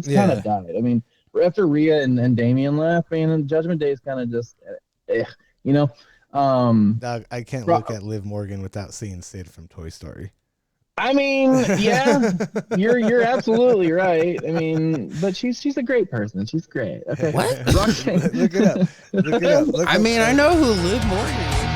kind Yeah. of died. I mean, after Rhea and Damian left, man, and Judgment Day is kind of just, you know. Um, Dog, I can't look at Liv Morgan without seeing Sid from Toy Story. I mean, yeah, you're absolutely right. I mean, but she's a great person. She's great. Okay, What? Roxanne. Look it up. Look it up. Look I up. mean, I know who Liv Morgan is.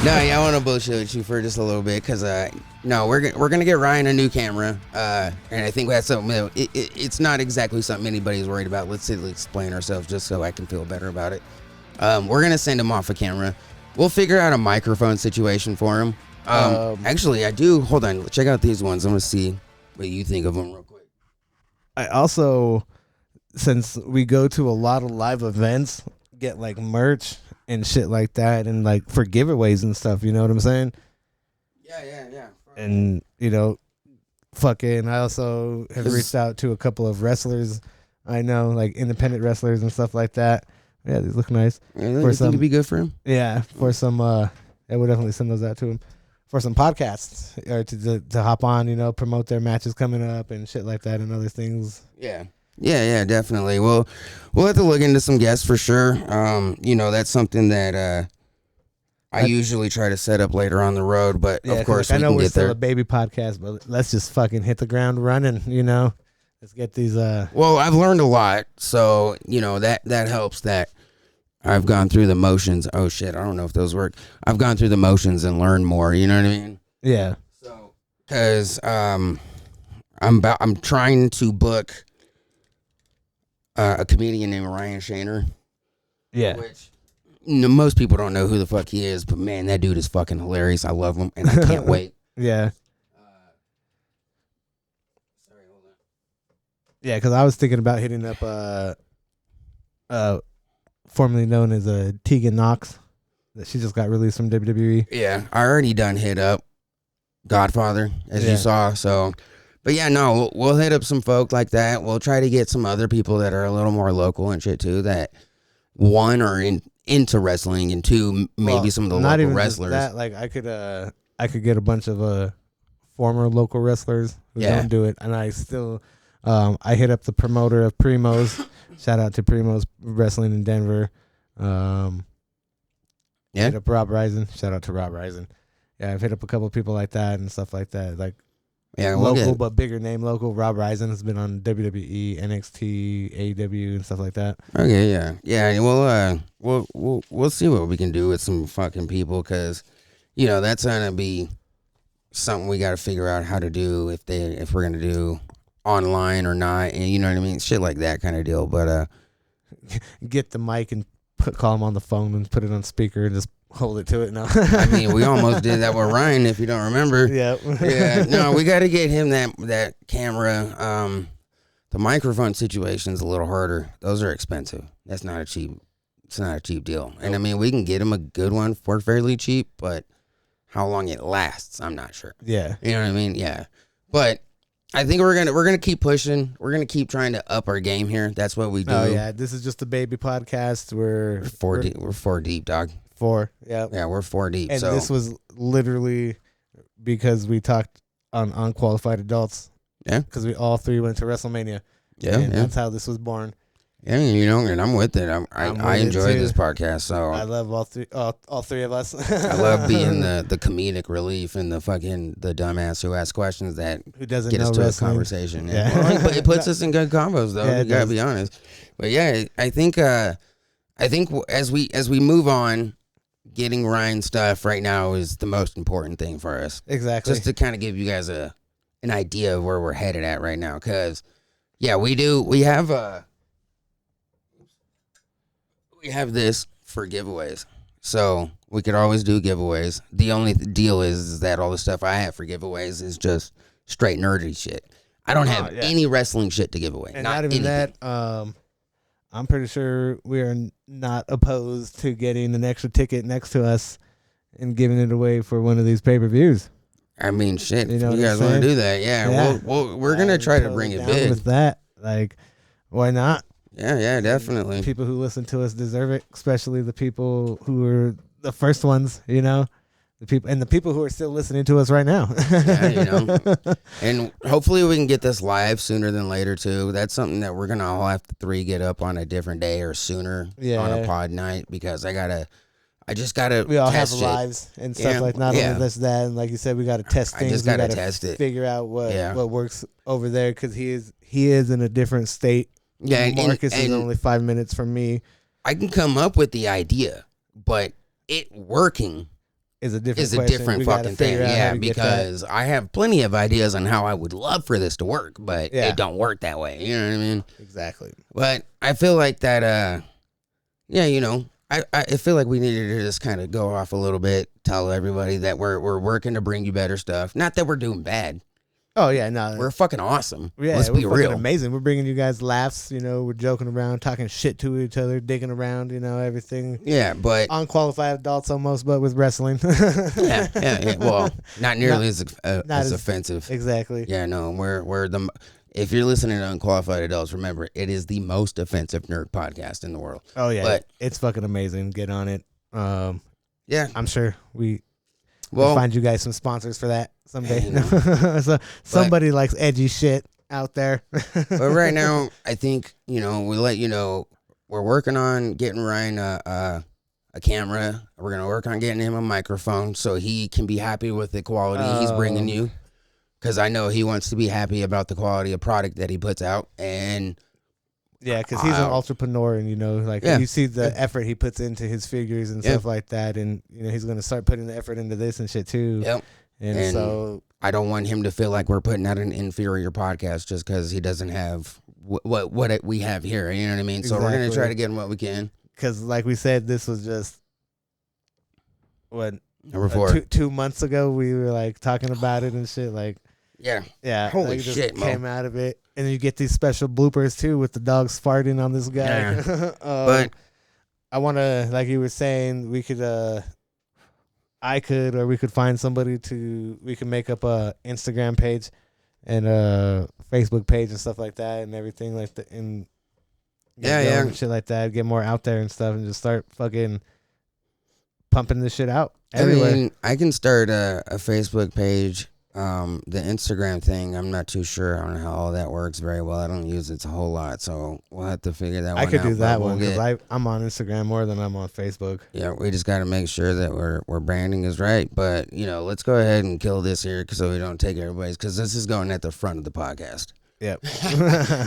No, yeah, I want to bullshit with you for just a little bit because no, we're gonna get Ryan a new camera, and I think that's something. It's not exactly something anybody's worried about. Let's explain ourselves just so I can feel better about it. We're gonna send him off a camera. We'll figure out a microphone situation for him. Actually, I do. Hold on, check out these ones. I'm gonna see what you think of them real quick. I also, since we go to a lot of live events, get like merch and shit like that, and like for giveaways and stuff. You know what I'm saying? Yeah. And fucking, I also have reached out to a couple of wrestlers I know, like independent wrestlers and stuff like that. Yeah, these look nice. Yeah, you think it'd be good for him? Yeah, for some. I would definitely send those out to him for some podcasts or to hop on. Promote their matches coming up and shit like that and other things. Yeah, definitely. We'll have to look into some guests for sure. That's something that I usually try to set up later on the road, but of course I know we can we're get still there. a baby podcast, but let's just fucking hit the ground running. Let's get these. Well, I've learned a lot, so that helps. That I've gone through the motions. Oh shit, I don't know if those work. I've gone through the motions and learned more. You know what I mean? Yeah. So, because I'm trying to book a comedian named Ryan Shaner. Yeah. Which most people don't know who the fuck he is, but man, that dude is fucking hilarious. I love him, and I can't wait. Yeah. Sorry, hold on. Yeah, because I was thinking about hitting up formerly known as Tegan Knox, that she just got released from WWE. Yeah, I already done hit up Godfather, as you saw. So, but yeah, no, we'll hit up some folk like that. We'll try to get some other people that are a little more local and shit too. That one are into wrestling, and two maybe some of the not local even wrestlers. Just that, like I could get a bunch of former local wrestlers who don't do it, and I still I hit up the promoter of Primo's. Shout out to Primo's Wrestling in Denver. Hit up Rob Risen. Shout out to Rob Risen. Yeah, I've hit up a couple of people like that and stuff like that. Like local but bigger name local. Rob Risen has been on WWE, NXT, AEW, and stuff like that. Okay, yeah. We'll see what we can do with some fucking people, because that's gonna be something we got to figure out how to do if we're gonna do online or not, and you know what I mean, shit like that kind of deal. But get the mic and call him on the phone and put it on speaker and just hold it to it. No, I mean, we almost did that with Ryan, if you don't remember. Yeah. No, we got to get him that camera. The microphone situation's a little harder. Those are expensive. It's not a cheap deal. And I mean, we can get him a good one for fairly cheap, but how long it lasts, I'm not sure. Yeah. You know what I mean? Yeah. But I think we're gonna keep pushing. We're gonna keep trying to up our game here. That's what we do. Oh yeah, this is just a baby podcast. We're four deep, dog. 4. Yeah. Yeah, we're 4 deep. And so this was literally because we talked on Unqualified Adults. Yeah. Because we all 3 went to WrestleMania. Yeah. And that's how this was born. Yeah, and I'm with it. I enjoy this podcast. So I love all three of us. I love being the comedic relief and the dumbass who asks questions that who doesn't get know us to wrestling. a conversation. Yeah. Well, it puts us in good combos, though. Yeah, You gotta be honest. But yeah, I think as we move on, getting Ryan stuff right now is the most important thing for us. Exactly. Just to kind of give you guys an idea of where we're headed at right now, because yeah, we have this for giveaways, so we could always do giveaways. The only deal is that all the stuff I have for giveaways is just straight nerdy shit. I don't have any wrestling shit to give away. And not even anything. that. I'm pretty sure we are not opposed to getting an extra ticket next to us and giving it away for one of these pay-per-views. I mean, shit. You know if you guys want to do that, yeah. We're gonna try to bring it big. With that, like, why not? Yeah, definitely. The people who listen to us deserve it, especially the people who are the first ones. You know, the people who are still listening to us right now. And hopefully we can get this live sooner than later too. That's something that we're gonna all have to get up on a different day or sooner on a pod night, because I just gotta. We all test have lives and stuff like not only this, that, and like you said, we gotta test things. I just gotta test it. Figure out what works over there, because he is in a different state. Yeah, Marcus is only 5 minutes from me. I can come up with the idea, but it working is a different fucking thing. Yeah, because I have plenty of ideas on how I would love for this to work, but it don't work that way. You know what I mean? Exactly. But I feel like that. I feel like we needed to just kind of go off a little bit, tell everybody that we're working to bring you better stuff. Not that we're doing bad. Oh yeah, no, we're fucking awesome. Yeah, let's be real. Amazing. We're bringing you guys laughs. You know, we're joking around, talking shit to each other, digging around. You know, everything. Yeah, but unqualified adults almost, but with wrestling. yeah. Well, not nearly as offensive. Exactly. Yeah, no, we're the. If you're listening to Unqualified Adults, remember, it is the most offensive nerd podcast in the world. Oh yeah, but it's fucking amazing. Get on it. Yeah, I'm sure we'll find you guys some sponsors for that someday. So somebody likes edgy shit out there. But right now, I think we let you know we're working on getting Ryan a camera. We're gonna work on getting him a microphone so he can be happy with the quality he's bringing you. Because I know he wants to be happy about the quality of product that he puts out. And yeah, because he's an entrepreneur, and you see the effort he puts into his figures and stuff like that, and he's going to start putting the effort into this and shit too. Yep. And so I don't want him to feel like we're putting out an inferior podcast just because he doesn't have what we have here. You know what I mean? So we're going to try to get him what we can. Because like we said, this was just number 4. 2 months ago. We were like talking about it and shit. Like. Yeah. Holy shit, Mo. Came out of it, and then you get these special bloopers too with the dogs farting on this guy. Yeah. But I want to, like you were saying, we could, or we could find somebody we can make up a Instagram page and a Facebook page and stuff like that, and everything like that, and and shit like that. Get more out there and stuff, and just start fucking pumping this shit out everywhere. I mean, I can start a Facebook page. The Instagram thing, I'm not too sure on how all that works very well. I don't use it a whole lot, so we'll have to figure that one out. I could do that one because I'm on Instagram more than I'm on Facebook. Yeah, we just got to make sure that we're branding is right. But let's go ahead and kill this here so we don't take everybody's, because this is going at the front of the podcast. Yep.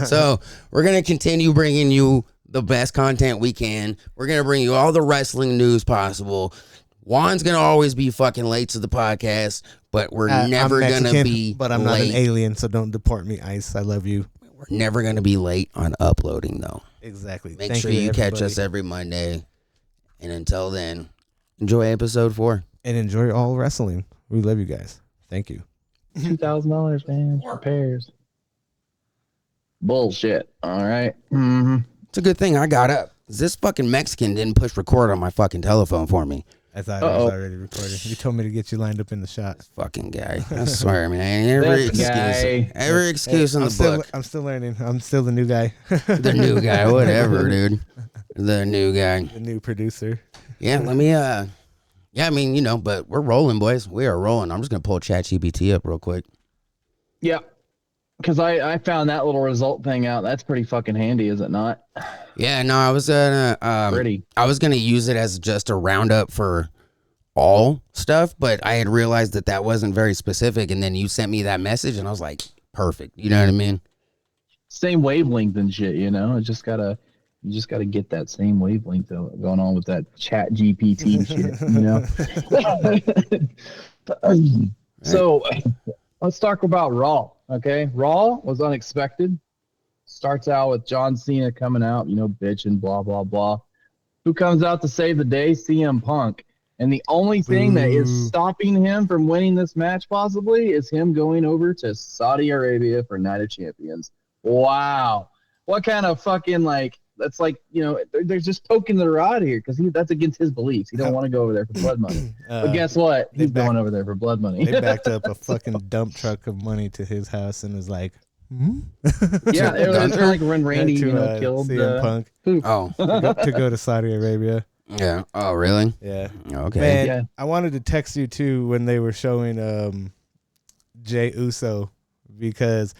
So we're gonna continue bringing you the best content we can. We're gonna bring you all the wrestling news possible. Juan's gonna always be fucking late to the podcast, but we're never gonna be. But I'm not an alien, so don't deport me, Ice. I love you. We're never gonna be late on uploading, though. Exactly. Make sure you catch us every Monday, and until then, enjoy episode 4 and enjoy all wrestling. We love you guys. Thank you. $2,000, man, for pairs. Bullshit. All right. Mm-hmm. It's a good thing I got up. This fucking Mexican didn't push record on my fucking telephone for me. I thought it was already recorded. You told me to get you lined up in the shot. This fucking guy. I swear, man. Every excuse in the book. I'm still learning. I'm still the new guy. The new guy. Whatever, dude. The new guy. The new producer. Yeah, let me, I mean, but we're rolling, boys. We are rolling. I'm just going to pull ChatGPT up real quick. Yeah. Because I found that little result thing out. That's pretty fucking handy, is it not? Yeah, no, I was gonna use it as just a roundup for all stuff, but I had realized that wasn't very specific, and then you sent me that message, and I was like, perfect. You know what I mean? Same wavelength and shit. You just gotta get that same wavelength going on with that Chat GPT shit. So let's talk about Raw. Okay, Raw was unexpected. Starts out with John Cena coming out, bitching, blah, blah, blah. Who comes out to save the day? CM Punk. And the only thing that is stopping him from winning this match possibly is him going over to Saudi Arabia for Night of Champions. Wow. What kind of fucking, that's like, they're just poking the rod here because that's against his beliefs. He don't want to go over there for blood money. But guess what? He's going over there for blood money. They backed up a fucking dump truck of money to his house and was like, Yeah, it was kind of like when Randy killed CM Punk. To go to Saudi Arabia. Yeah. Oh, really? Yeah. Okay. Man, I wanted to text you too when they were showing Jey Uso, because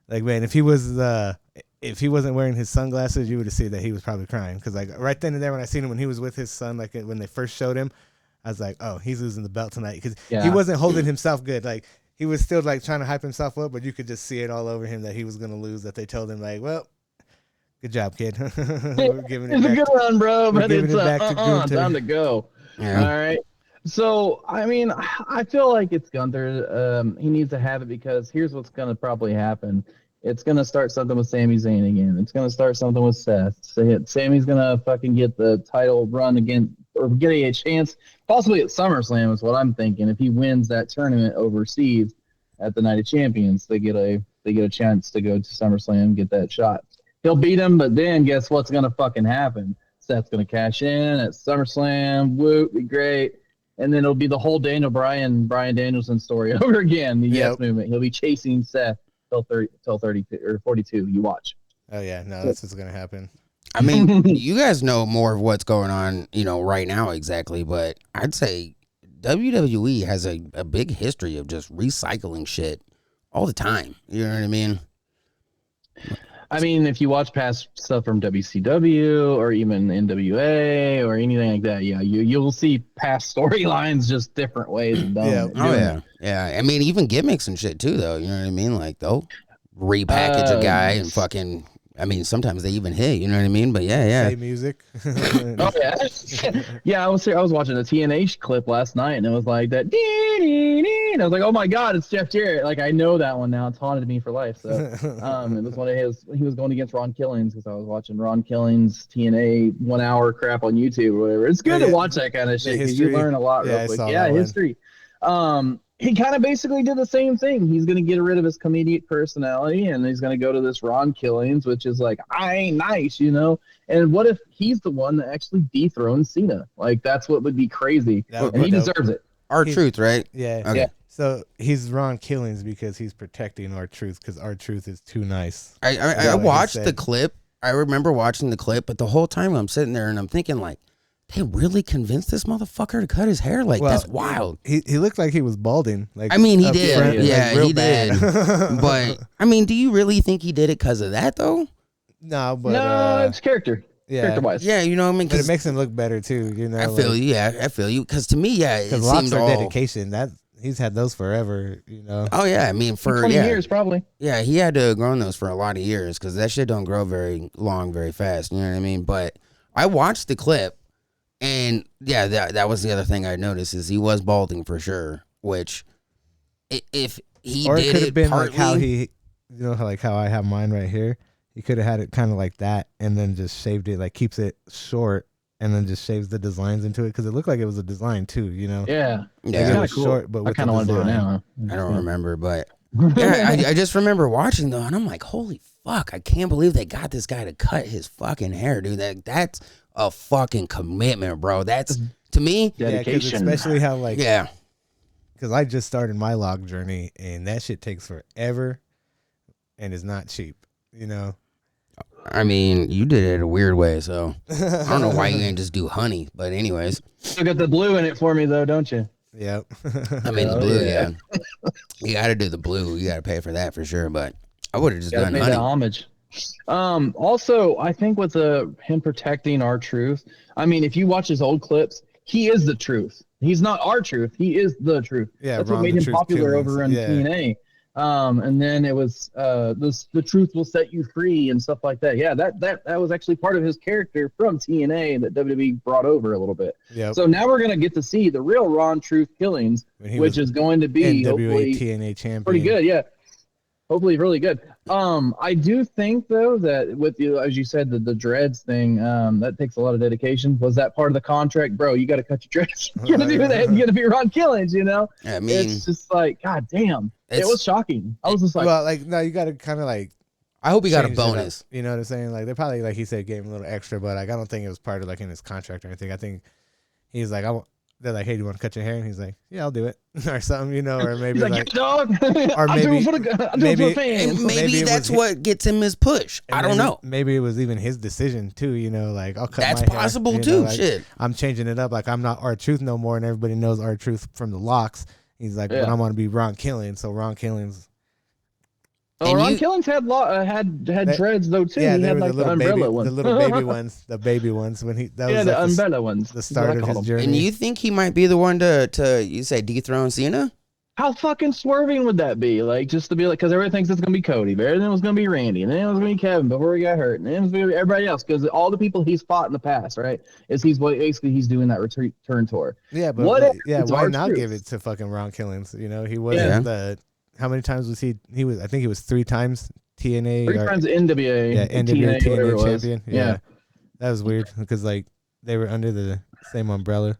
like, man, if he wasn't wearing his sunglasses, you would have seen that he was probably crying, because like right then and there when I seen him when he was with his son, like when they first showed him, I was like, oh, he's losing the belt tonight, because he wasn't holding himself good. Like he was still like trying to hype himself up, but you could just see it all over him that he was gonna lose. That they told him like, well, good job, kid. We're giving it it's back a good run, bro, but it's time to go. Yeah. All right. So, I mean, I feel like it's Gunther. He needs to have it because here's what's going to probably happen. It's going to start something with Sami Zayn again. It's going to start something with Seth. Sammy's going to fucking get the title run again, or get a chance, possibly at SummerSlam is what I'm thinking. If he wins that tournament overseas at the Night of Champions, they get a chance to go to SummerSlam, get that shot. He'll beat him, but then guess what's going to fucking happen? Seth's going to cash in at SummerSlam. Woo, be great. And then it'll be the whole Daniel Bryan Danielson story over again. The Yes Movement. He'll be chasing Seth till 32 or 42. You watch. Oh yeah, no, that's what's gonna happen. I mean, you guys know more of what's going on, right now exactly. But I'd say WWE has a big history of just recycling shit all the time. You know what I mean? I mean, if you watch past stuff from WCW or even NWA or anything like that, yeah, you'll see past storylines just different ways of doing it. Oh yeah, yeah. I mean, even gimmicks and shit too, though. You know what I mean? Like they'll repackage a guy and fucking. I mean, sometimes they even hit. You know what I mean? But yeah. Say music. Oh yeah, yeah. I was watching a TNA clip last night, and it was like that. And I was like, oh my god, it's Jeff Jarrett. Like I know that one now. It's haunted me for life. So it was one of his. He was going against Ron Killings because I was watching Ron Killings TNA 1 hour crap on YouTube or whatever. It's good to watch that kind of shit because you learn a lot real quick. Yeah, history. He kind of basically did the same thing. He's going to get rid of his comedic personality, and he's going to go to this Ron Killings, which is like, I ain't nice, And what if he's the one that actually dethrones Cena? Like, that's what would be crazy. And he deserves it. R-Truth, right? Yeah. Okay. Yeah. So he's Ron Killings because he's protecting R-Truth because R-Truth is too nice. I watched the clip. I remember watching the clip, but the whole time I'm sitting there and I'm thinking like, they really convinced this motherfucker to cut his hair? Like, that's wild. He looked like he was balding. Like, I mean, he did. Front, he did. But, I mean, do you really think he did it because of that, though? No, but... it's character. Yeah. Character-wise. Yeah, you know what I mean? But it makes him look better, too, I feel you, I feel you. Because to me, because locks are dedication. He's had those forever, Oh, yeah, I mean, for 20 years, probably. Yeah, he had to have grown those for a lot of years because that shit don't grow very long, very fast. You know what I mean? But I watched the clip. And yeah, that was the other thing I noticed is he was balding for sure. Which, if he or did it could have been partly, like how he, how I have mine right here. He could have had it kind of like that, and then just shaved it, like keeps it short, and then just shaves the designs into it because it looked like it was a design too. Yeah, yeah, it was cool. Short, but I kind of want to do it now. I don't remember, but yeah, I just remember watching though, and I'm like, holy fuck! I can't believe they got this guy to cut his fucking hair, dude. That's a fucking commitment, bro. That's to me dedication. Especially how because I just started my log journey and that shit takes forever and is not cheap. I mean, you did it a weird way, so I don't know why you didn't just do honey. But anyways, you got the blue in it for me though, don't you? Yep. I mean the blue, yeah. You got to do the blue. You got to pay for that for sure. But I would have just done honey. That homage. Also, I think with him protecting R-Truth, I mean, if you watch his old clips, he is the truth. He's not R-Truth. He is the truth. Yeah, that's what made him popular over in TNA. And then it was the truth will set you free and stuff like that. Yeah, that was actually part of his character from TNA that WWE brought over a little bit. Yep. So now we're gonna get to see the real Ron Truth Killings, which is going to be NWA hopefully TNA champion. Pretty good, yeah. Hopefully really good. I do think though that with you, as you said, the dreads thing, that takes a lot of dedication. Was that part of the contract, bro? You got to cut your dreads. You're gonna do that. You're gonna be Ron Killings, I mean, it's just like, god damn, it was shocking. I was just like, well, like no, you got to kind of like. I hope he got a changed it up. bonus. You know what I'm saying? Like they probably, like he said, gave him a little extra, but like I don't think it was part of like in his contract or anything. I think he's like, they're like, hey, do you want to cut your hair? And he's like, yeah, I'll do it, or something, you know, or maybe He's like dog. or maybe Maybe that's what gets him his push. I don't know. Maybe it was even his decision too. You know, like I'll cut. That's my possible hair, too. Like, shit. I'm changing it up. Like I'm not R-Truth no more, and everybody knows R-Truth from the locks. He's like, but I'm gonna be Ron Killings. So Ron Killings. Oh, Ron Killings had dreads though too. Yeah, he had were like the umbrella ones. the little baby ones, the baby ones. When that was the like umbrella ones. the start of his journey. And you think he might be the one to you say dethrone Cena? How fucking swerving would that be? Like just to be like, because everybody thinks it's gonna be Cody, but then it was gonna be Randy, and then it was gonna be Kevin before he got hurt, and then it was gonna be everybody else because all the people he's fought in the past, right? He's doing that return tour. Yeah, but why not give it to fucking Ron Killings? You know, he wasn't the. How many times was he? I think he was 3 times TNA. 3 times NWA. Yeah, NWA TNA champion. Yeah, that was weird because like they were under the same umbrella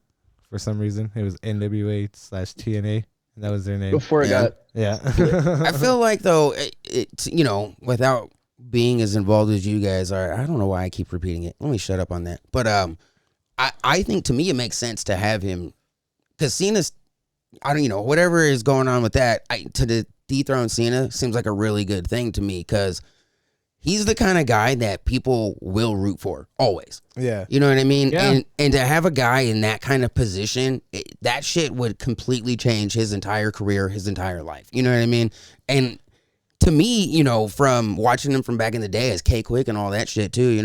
for some reason. It was NWA/TNA, and that was their name before it got. Yeah, I feel like though it's without being as involved as you guys are. I don't know why I keep repeating it. Let me shut up on that. But I think to me it makes sense to have him because Cena's. I don't, whatever is going on with that, to the dethrone Cena seems like a really good thing to me because he's the kind of guy that people will root for always. Yeah. You know what I mean? Yeah. And to have a guy in that kind of position, that shit would completely change his entire career, his entire life. You know what I mean? And to me, from watching him from back in the day as K-Quick and all that shit too,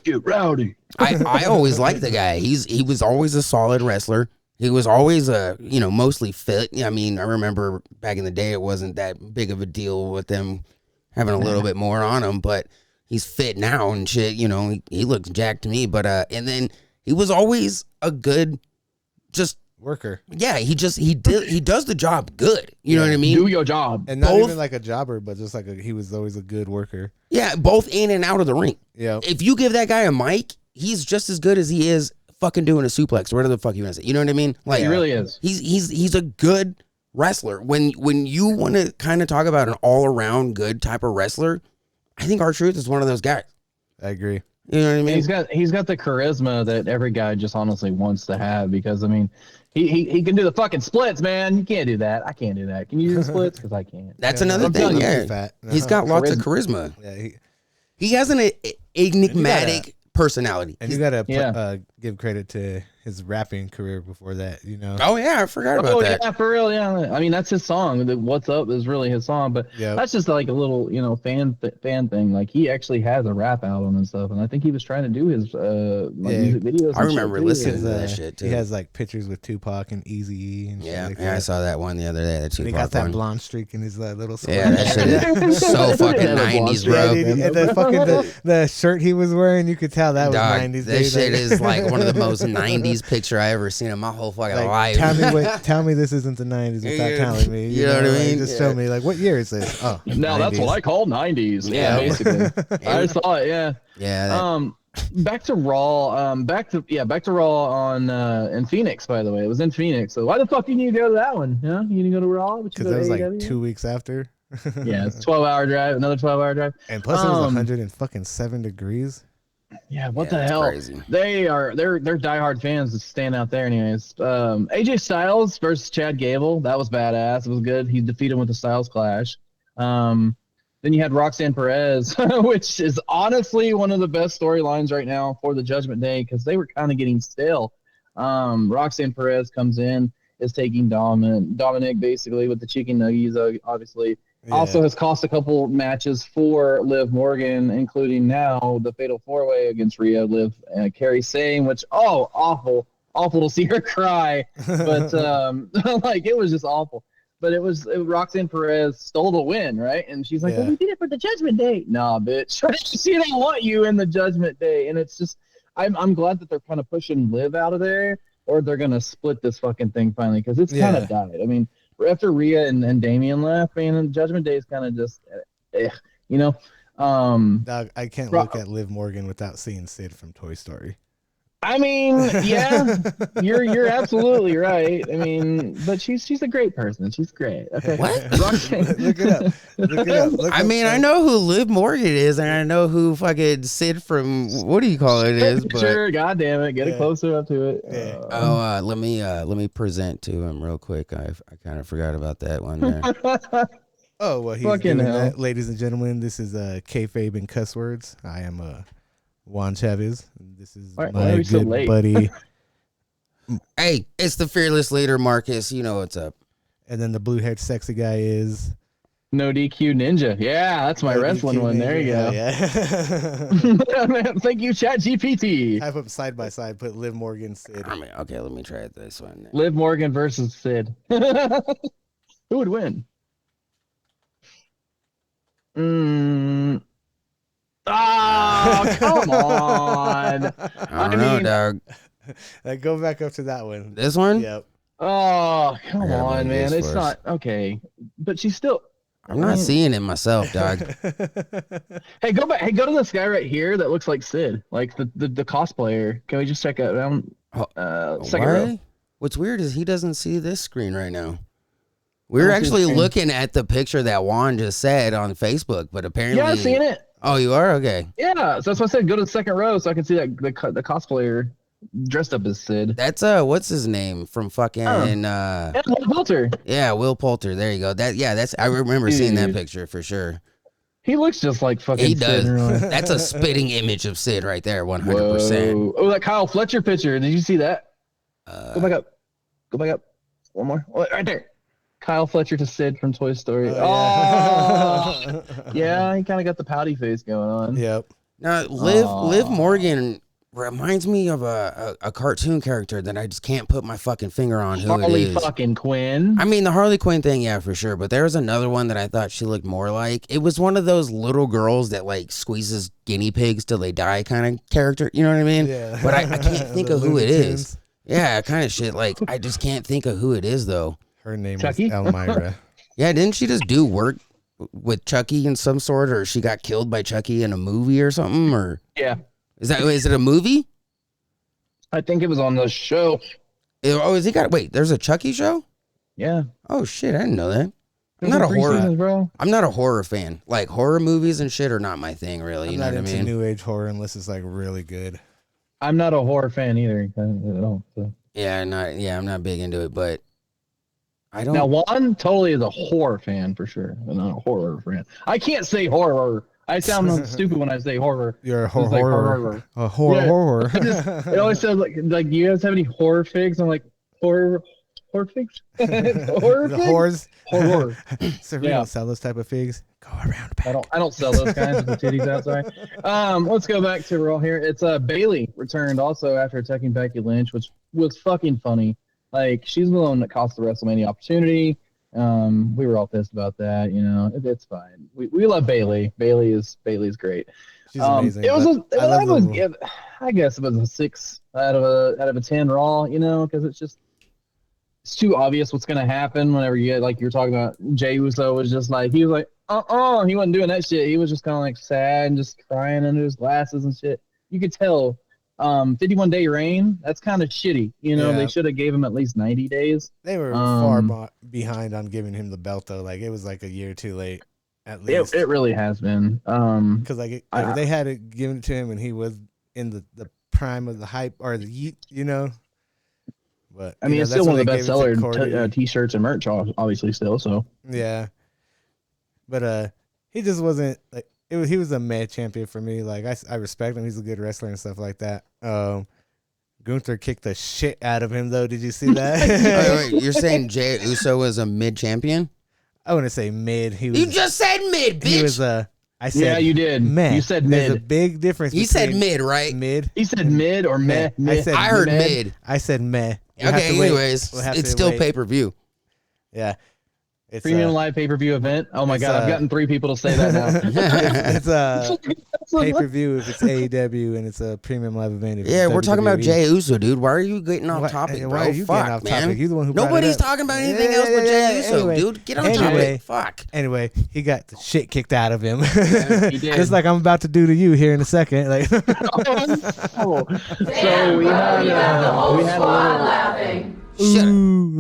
get rowdy. I always liked the guy. He was always a solid wrestler. He was always mostly fit. I mean, I remember back in the day, it wasn't that big of a deal with them having a little bit more on him, but he's fit now and shit. He looks jacked to me, but, and then he was always a good, just worker. Yeah. He does the job good. You know what I mean? Do your job. And not even like a jobber, but just like he was always a good worker. Yeah. Both in and out of the ring. Yeah. If you give that guy a mic, he's just as good as he is fucking doing a suplex or whatever the fuck you want to say. You know what I mean? Like he really is. He's a good wrestler. When you want to kind of talk about an all around good type of wrestler, I think R-Truth is one of those guys. I agree. You know what I mean? He's got the charisma that every guy just honestly wants to have because I mean he can do the fucking splits, man. You can't do that. I can't do that. Can you do the splits? Because I can't. That's another thing. Yeah, he's got lots of charisma. Yeah, he has an enigmatic personality. And you gotta give credit to his rapping career before that, Oh yeah, I forgot about that. Yeah, for real. Yeah, I mean that's his song. The "What's Up" is really his song, but that's just like a little fan thing. Like he actually has a rap album and stuff, and I think he was trying to do his music videos. I remember listening to that shit too. He has like pictures with Tupac and Eazy-E and yeah, shit like I saw that one the other day. That Tupac he got that one. blonde streak in his little yeah, that shit is so fucking 90s, bro. And the fucking the shirt he was wearing, you could tell that was 90s. That shit is like one of the most 90s picture I ever seen in my whole fucking life. Tell me this isn't the 90s without telling me. You know what I mean? Just show me, like, what year is this? Oh, now 90s. That's what I call 90s. Yeah, basically. I saw it. Yeah. Yeah. Back to Raw. Back to Raw on in Phoenix. By the way, it was in Phoenix. So why the fuck do you need to go to that one? Huh? You need to go to Raw? Because that was like 2 weeks after. Yeah, it's 12-hour drive. Another 12-hour drive. And plus, it was 107 degrees. Yeah, what the hell? Crazy. They're diehard fans that stand out there anyways. AJ Styles versus Chad Gable, that was badass. It was good. He defeated him with the Styles Clash. Then you had Roxanne Perez, which is honestly one of the best storylines right now for the Judgment Day because they were kind of getting stale. Roxanne Perez comes in, is taking Dominic basically with the chicken nuggies, obviously. Yeah. Also has cost a couple matches for Liv Morgan, including now the Fatal 4-Way against Rhea, Liv, and Kairi Sane, which, awful to see her cry. But, it was just awful. But Roxanne Perez stole the win, right? And she's like, well, we did it for the Judgment Day. Nah, bitch. She don't want you in the Judgment Day. And it's just, I'm glad that they're kind of pushing Liv out of there, or they're going to split this fucking thing finally, because it's kind of died. I mean, after Rhea and Damian left, man, Judgment Day is kind of just, Dog, I can't look at Liv Morgan without seeing Sid from Toy Story. I mean, yeah, you're absolutely right. I mean, but she's a great person. She's great. Okay. What? Look it up. Look it up. I mean, I know who Liv Morgan is, and I know who fucking Sid from what do you call it is, but Sure, God damn it, get it closer up to it. Yeah. let me present to him real quick. I kind of forgot about that one there. Oh well, he's Fucking doing hell. that, ladies and gentlemen. This is Kayfabe and Cuss Words. I am Juan Chavez. This is Why are my we so good late? buddy. Hey, it's the fearless leader, Marcus. You know what's up. And then the blue-haired sexy guy is No DQ Ninja. Yeah, that's my wrestling one. There you go. Yeah. Thank you, Chat GPT. I put side by side. Put Liv Morgan, Sid. I mean, okay, let me try this one. Liv Morgan versus Sid. Who would win? Oh, come on. I don't know, dog. Like, go back up to that one. This one? Yep. Oh, come I gotta on, move man. this It's first. not okay. But she's still. I'm not seeing it myself, dog. Hey, go back. Hey, go to this guy right here that looks like Sid, like the cosplayer. Can we just check it out? Second row. Why? What's weird is he doesn't see this screen right now. We're I don't see the actually screen. looking at the picture that Juan just said on Facebook, but apparently, Yeah, I've seen it. Oh, you are okay. Yeah, so that's why I said go to the second row so I can see that the cosplayer dressed up as Sid. That's what's his name from fucking Yeah, Will Poulter. yeah, Will Poulter. There you go. That's I remember seeing that Dude. picture for sure. He looks just like fucking He Sid. does. in real life. That's a spitting image of Sid right there, 100%. Whoa. Oh, that Kyle Fletcher picture. Did you see that? Go back up. Go back up. One more. Oh, right there. Kyle Fletcher to Sid from Toy Story. Oh, yeah, he kind of got the pouty face going on. Yep. Now, Liv Morgan reminds me of a cartoon character that I just can't put my fucking finger on who Harley it is. fucking Quinn. I mean, the Harley Quinn thing, yeah, for sure. But there was another one that I thought she looked more like. It was one of those little girls that, like, squeezes guinea pigs till they die kind of character. You know what I mean? Yeah. But I can't think The of who it Looney is. Tunes. Yeah, kind of shit. Like, I just can't think of who it is, though. Her name Chucky? is Elmira. Yeah, didn't she just do work with Chucky in some sort, or she got killed by Chucky in a movie or something? Or Yeah, is it a movie? I think it was on the show. Oh, is he got? Wait, there's a Chucky show? Yeah. Oh shit, I didn't know that. I'm There's not a like 3 horror. seasons, bro. I'm not a horror fan. Like horror movies and shit are not my thing, really. I'm You know not what I into mean? new age horror unless it's like really good. I'm not a horror fan either. I don't, so. Yeah, I'm not big into it, but I don't. Now, Juan totally is a horror fan for sure. I'm not a horror fan. I can't say horror. I sound stupid when I say horror. You're a It's like horror. A horror. Yeah. Horror. It always says like, do you guys have any horror figs? I'm like, horror figs? Horror The figs? whores. Horror. So we Yeah. don't sell those type of figs. Go around back. I don't sell those kinds with the titties outside. Let's go back to Raw here. It's Bayley returned also after attacking Becky Lynch, which was fucking funny. Like, she's the one that cost the WrestleMania opportunity. We were all pissed about that. You know, it's fine. We love Bayley. Bayley's great. She's amazing. It was but I guess it was a 6 out of a 10 Raw. You know, because it's too obvious what's gonna happen whenever you get, like you're talking about. Jey Uso was just like, he was like, he wasn't doing that shit. He was just kind of like sad and just crying under his glasses and shit. You could tell. 51-day reign, that's kind of shitty. You know, Yeah. they should have gave him at least 90 days. They were far behind on giving him the belt though. Like it was like a year too late, at least. It really has been. Because they had it given to him when he was in the prime of the hype or the yeet, you know. But I mean, it's still one of the best seller t-shirts and merch, obviously still. So yeah, but he just wasn't like he was a mad champion for me. Like I respect him. He's a good wrestler and stuff like that. Gunther kicked the shit out of him though. Did you see that? Wait, you're saying Jey Uso was a mid champion? I wouldn't say mid. You just said mid, bitch. He was I said yeah, you did. meh. You said There's a mid. big difference. You said between mid, right? Mid. He said mid or meh. I said I heard mid. I said meh. You'll have Okay, to wait. anyways, We'll have it's to still wait. pay per view. Yeah. Premium live pay-per-view event. Oh my God, I've gotten 3 people to say that now. It's a pay-per-view if it's AEW and it's a premium live event. Yeah, we're talking about Jey Uso, dude. Why are you getting off topic, bro? Why are you getting off topic? You're the one who Nobody's talking about anything else but Jey Uso, anyway, dude. Get on topic. Fuck. Anyway, he got the shit kicked out of him. Yeah, he did. Just like I'm about to do to you here in a second. Like, so we had a little laughing. So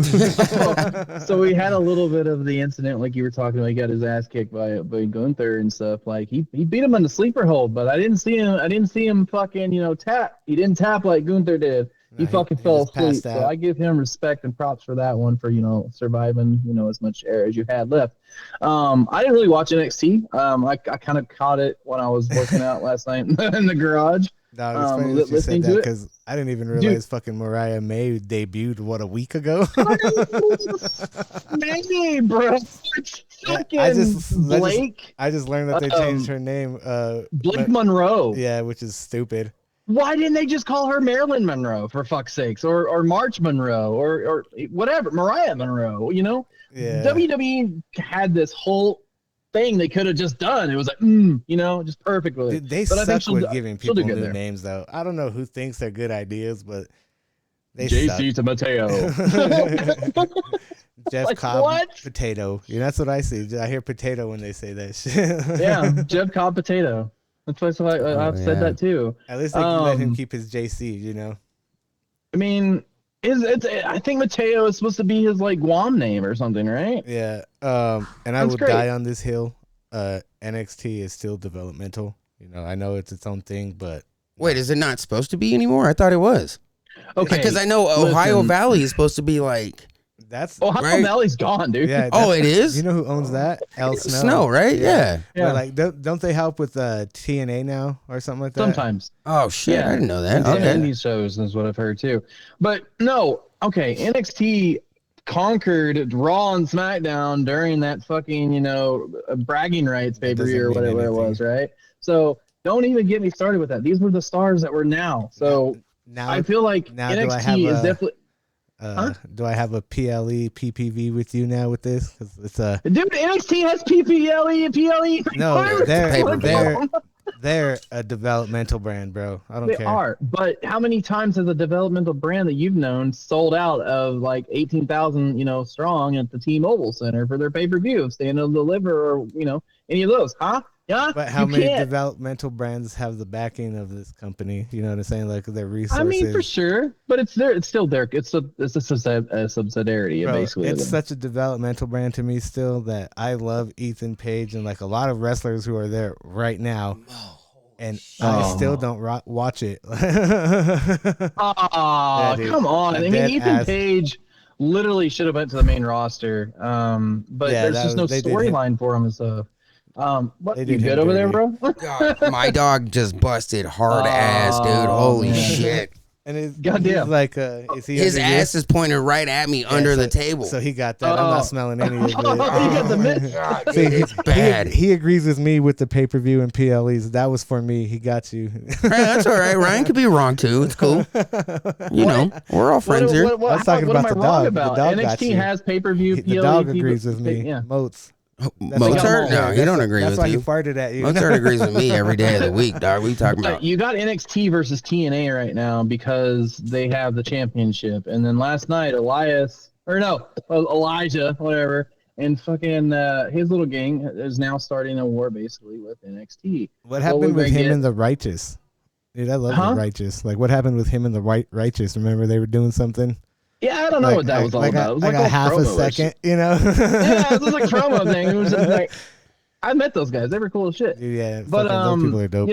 we had a little bit of the incident, like you were talking about. He got his ass kicked by Gunther and stuff. Like he beat him in the sleeper hold, but I didn't see him fucking tap. He didn't tap like Gunther did. He fucking fell asleep. So I give him respect and props for that one, for surviving as much air as you had left. I didn't really watch NXT. I kind of caught it when I was working out last night in the garage. No, it's funny that you said that because I didn't even realize fucking Mariah May debuted a week ago. Maybe, bro. I just learned that they changed her name. Blake Monroe. Yeah, which is stupid. Why didn't they just call her Marilyn Monroe, for fuck's sakes, or March Monroe, or whatever, Mariah Monroe? Yeah. WWE had this whole thing they could have just done. It was like, just perfect with it. They suck with giving people new names, though. I don't know who thinks they're good ideas, but they JC suck. to Mateo. Jeff Cobb what? Potato. That's what I see. I hear potato when they say that shit. Yeah, Jeff Cobb Potato. That's why I've said that too. At least they can let him keep his JC. I mean, I think Mateo is supposed to be his Guam name or something, right? Yeah. And I will die on this hill. NXT is still developmental. I know it's its own thing, but wait, is it not supposed to be anymore? I thought it was. Okay, because I know Ohio Valley is supposed to be like. That's Ohio Valley's gone, dude. Yeah. It is. You know who owns that? El Snow. Snow, right? Yeah. But don't they help with TNA now or something like that? Sometimes. Oh shit! Yeah. I didn't know that. Okay. Indie shows is what I've heard too. But no, okay. NXT conquered Raw and SmackDown during that fucking bragging rights pay-per-view or whatever it was, right? So don't even get me started with that. These were the stars that were now. So now I feel like NXT is definitely. Do I have a PLE PPV with you now with this? 'Cause it's dude, NXT has PPLE and PLE. No, they're a developmental brand, bro. I don't care. They are, but how many times has a developmental brand that you've known sold out of 18,000 strong at the T-Mobile Center for their pay-per-view of Stand and Deliver or any of those, huh? Yeah, but how many developmental brands have the backing of this company? You know what I'm saying? Like their resources. I mean, for sure, but it's still there. It's a subsidiary, basically. It's such a developmental brand to me still that I love Ethan Page and a lot of wrestlers who are there right now. And I still don't watch it. Come on! I mean, Ethan Page literally should have went to the main roster, but there's just no storyline for him and stuff. What you good over there, bro? God, my dog just busted hard ass, dude. Holy shit! And his goddamn, his ass is pointed right at me under the table. So he got that. I'm not smelling any of it. He got the mitt. See, it's bad. He agrees with me with the pay-per-view and PLEs. That was for me. He got you. Hey, that's all right. Ryan could be wrong too. It's cool. We're all friends here. I was talking about the dog. The dog got you. NXT has pay-per-view. The dog agrees with me. Moats. Mozart? No, he don't agree with you. That's why he farted at you. Mozart agrees with me every day of the week, dog. What are you talking about? You got NXT versus TNA right now because they have the championship. And then last night, Elijah, whatever, and fucking his little gang is now starting a war basically with NXT. What happened with him and the Righteous? Dude, I love the Righteous. What happened with him and the Righteous? Remember they were doing something? Yeah, I don't know what that was all about. It was like a half a second, Yeah, it was like a promo thing. It was just I met those guys. They were cool as shit. Dude, yeah, but those people are dope.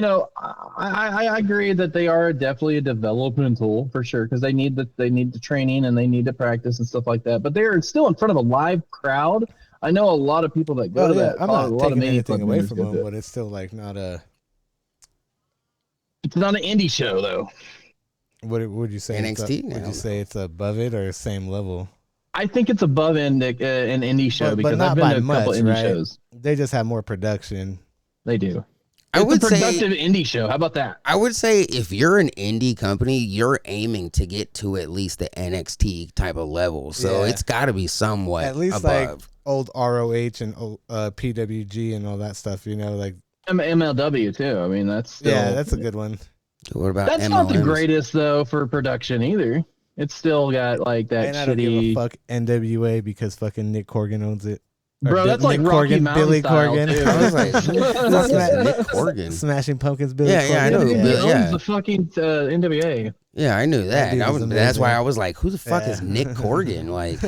I agree that they are definitely a developmental for sure because they need the training and they need to practice and stuff like that. But they're still in front of a live crowd. I know a lot of people that go to that. I'm not taking anything away from them, but it's still not a. It's not an indie show though. What would you say? NXT? Would you say it's above it or same level? I think it's above an indie show because I've been to a couple indie shows. They just have more production. They do. It's a productive indie show. How about that? I would say if you're an indie company, you're aiming to get to at least the NXT type of level. So it's got to be somewhat at least above. old ROH and PWG and all that stuff, you know, like MLW too. I mean, that's still, that's a good one. What about that's MLMs? not the greatest though for production either. It's still got like that and shitty. I don't give a fuck NWA because fucking Nick Corgan owns it. Bro, that's like Rocky Mountain Billy style, Corgan. too. I was like, Nick Corgan. Smashing Pumpkins, Billy Yeah, Corgan. yeah, I know. He Yeah. owns the fucking NWA. Yeah, I knew that. dude is That's why amazing. I was like, who the fuck is Nick Corgan? Like,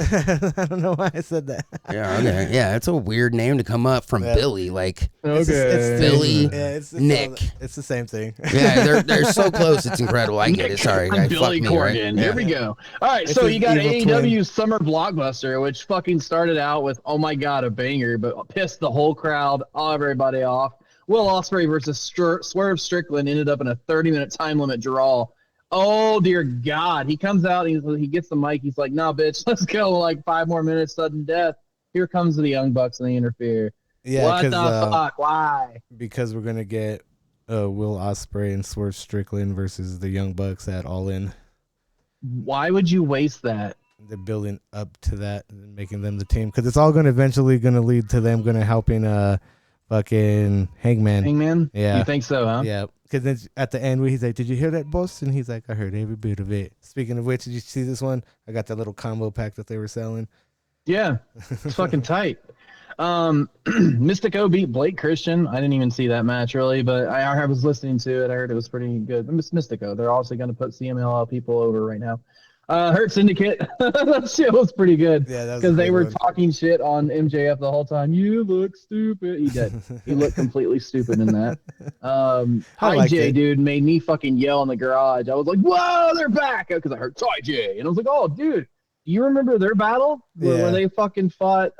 I don't know why I said that. yeah, okay. Yeah, it's a weird name to come up from Billy. Like, Okay. It's Billy, it's Nick. It's the same thing. Yeah, they're so close. It's incredible. I get it. Sorry. And Billy fuck me, right? Corgan. Yeah. Here we go. All right, It's so his you got evil AEW Summer Blockbuster, which fucking started out with, oh my God, a banger, but pissed the whole crowd, everybody off. Will Ospreay versus Swerve Strickland ended up in a 30-minute time limit draw. Oh, dear God. He comes out, he gets the mic. He's like, nah, bitch, let's go. Like 5 more minutes, sudden death. Here comes the Young Bucks, and they interfere. Yeah, what the fuck? Why? Because we're going to get Will Ospreay and Swerve Strickland versus the Young Bucks at All In. Why would you waste that? They're building up to that and making them the team. Because it's all going to eventually going to lead to them going to helping fucking Hangman. Hangman? Yeah. You think so, huh? Yeah. Because then at the end, where he's like, did you hear that, boss? And he's like, I heard every bit of it. Speaking of which, did you see this one? I got that little combo pack that they were selling. Yeah. It's fucking tight. Mystico beat Blake Christian. I didn't even see that match really, but I was listening to it. I heard it was pretty good. Mystico. They're also going to put CMLL people over right now. Hurt Syndicate. That shit was pretty good. Yeah, because they were talking shit on MJF the whole time. You look stupid. He did. He looked completely stupid in that. IJ, dude, made me fucking yell in the garage. I was like, "Whoa, they're back!" Because I heard IJ, and I was like, "Oh, dude, you remember their battle where they fucking fought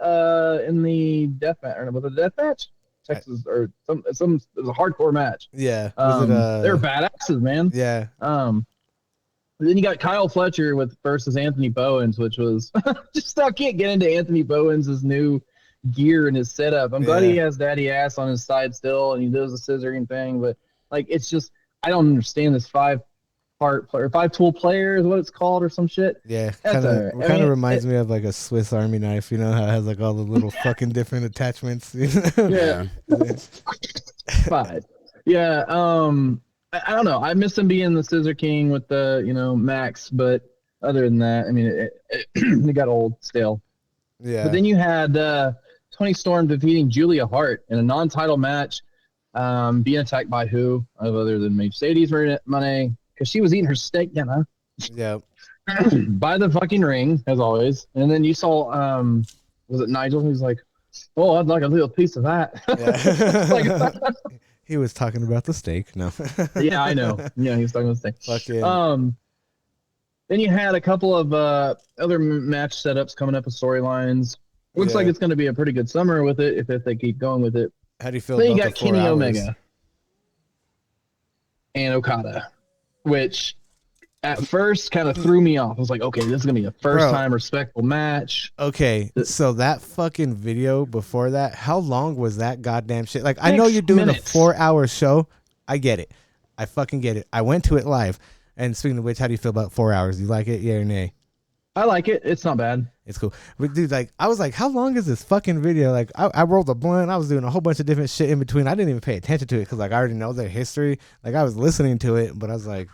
in the death match? Or was it a death match? Texas or some. It was a hardcore match. Yeah, they're badasses, man. Yeah. Then you got Kyle Fletcher versus Anthony Bowens, which was just I can't get into Anthony Bowens' new gear and his setup. I'm glad he has daddy ass on his side still, and he does the scissoring thing, but like it's just I don't understand this 5-part player, 5-tool player is what it's called or some shit. Yeah, kind of reminds me of like a Swiss Army knife. You know how it has like all the little fucking different attachments. Yeah. 5. Yeah. I don't know. I miss him being the Scissor King with the, Max, but other than that, I mean, it got old still. Yeah. But then you had Tony Storm defeating Julia Hart in a non-title match, being attacked by who other than Mercedes Moné, because she was eating her steak dinner. Yeah. By the fucking ring, as always. And then you saw, was it Nigel? Who's like, "Oh, I'd like a little piece of that." Yeah. He was talking about the steak. No. Yeah, I know. Yeah, he was talking about the steak. Fucking. Then you had a couple of other match setups coming up with storylines. Looks like it's going to be a pretty good summer with it if they keep going with it. How do you feel then about you got the 4 Kenny hours? Omega and Okada, which at first kind of threw me off. I was like, okay, this is going to be a first-time respectful match. Okay, so that fucking video before that, how long was that goddamn shit? Like, I know you're doing a 4-hour show. I get it. I fucking get it. I went to it live. And speaking of which, how do you feel about 4 hours? You like it, yeah or nay? I like it. It's not bad. It's cool. But dude, like, I was like, how long is this fucking video? Like, I rolled a blunt. I was doing a whole bunch of different shit in between. I didn't even pay attention to it because, like, I already know their history. Like, I was listening to it, but I was like,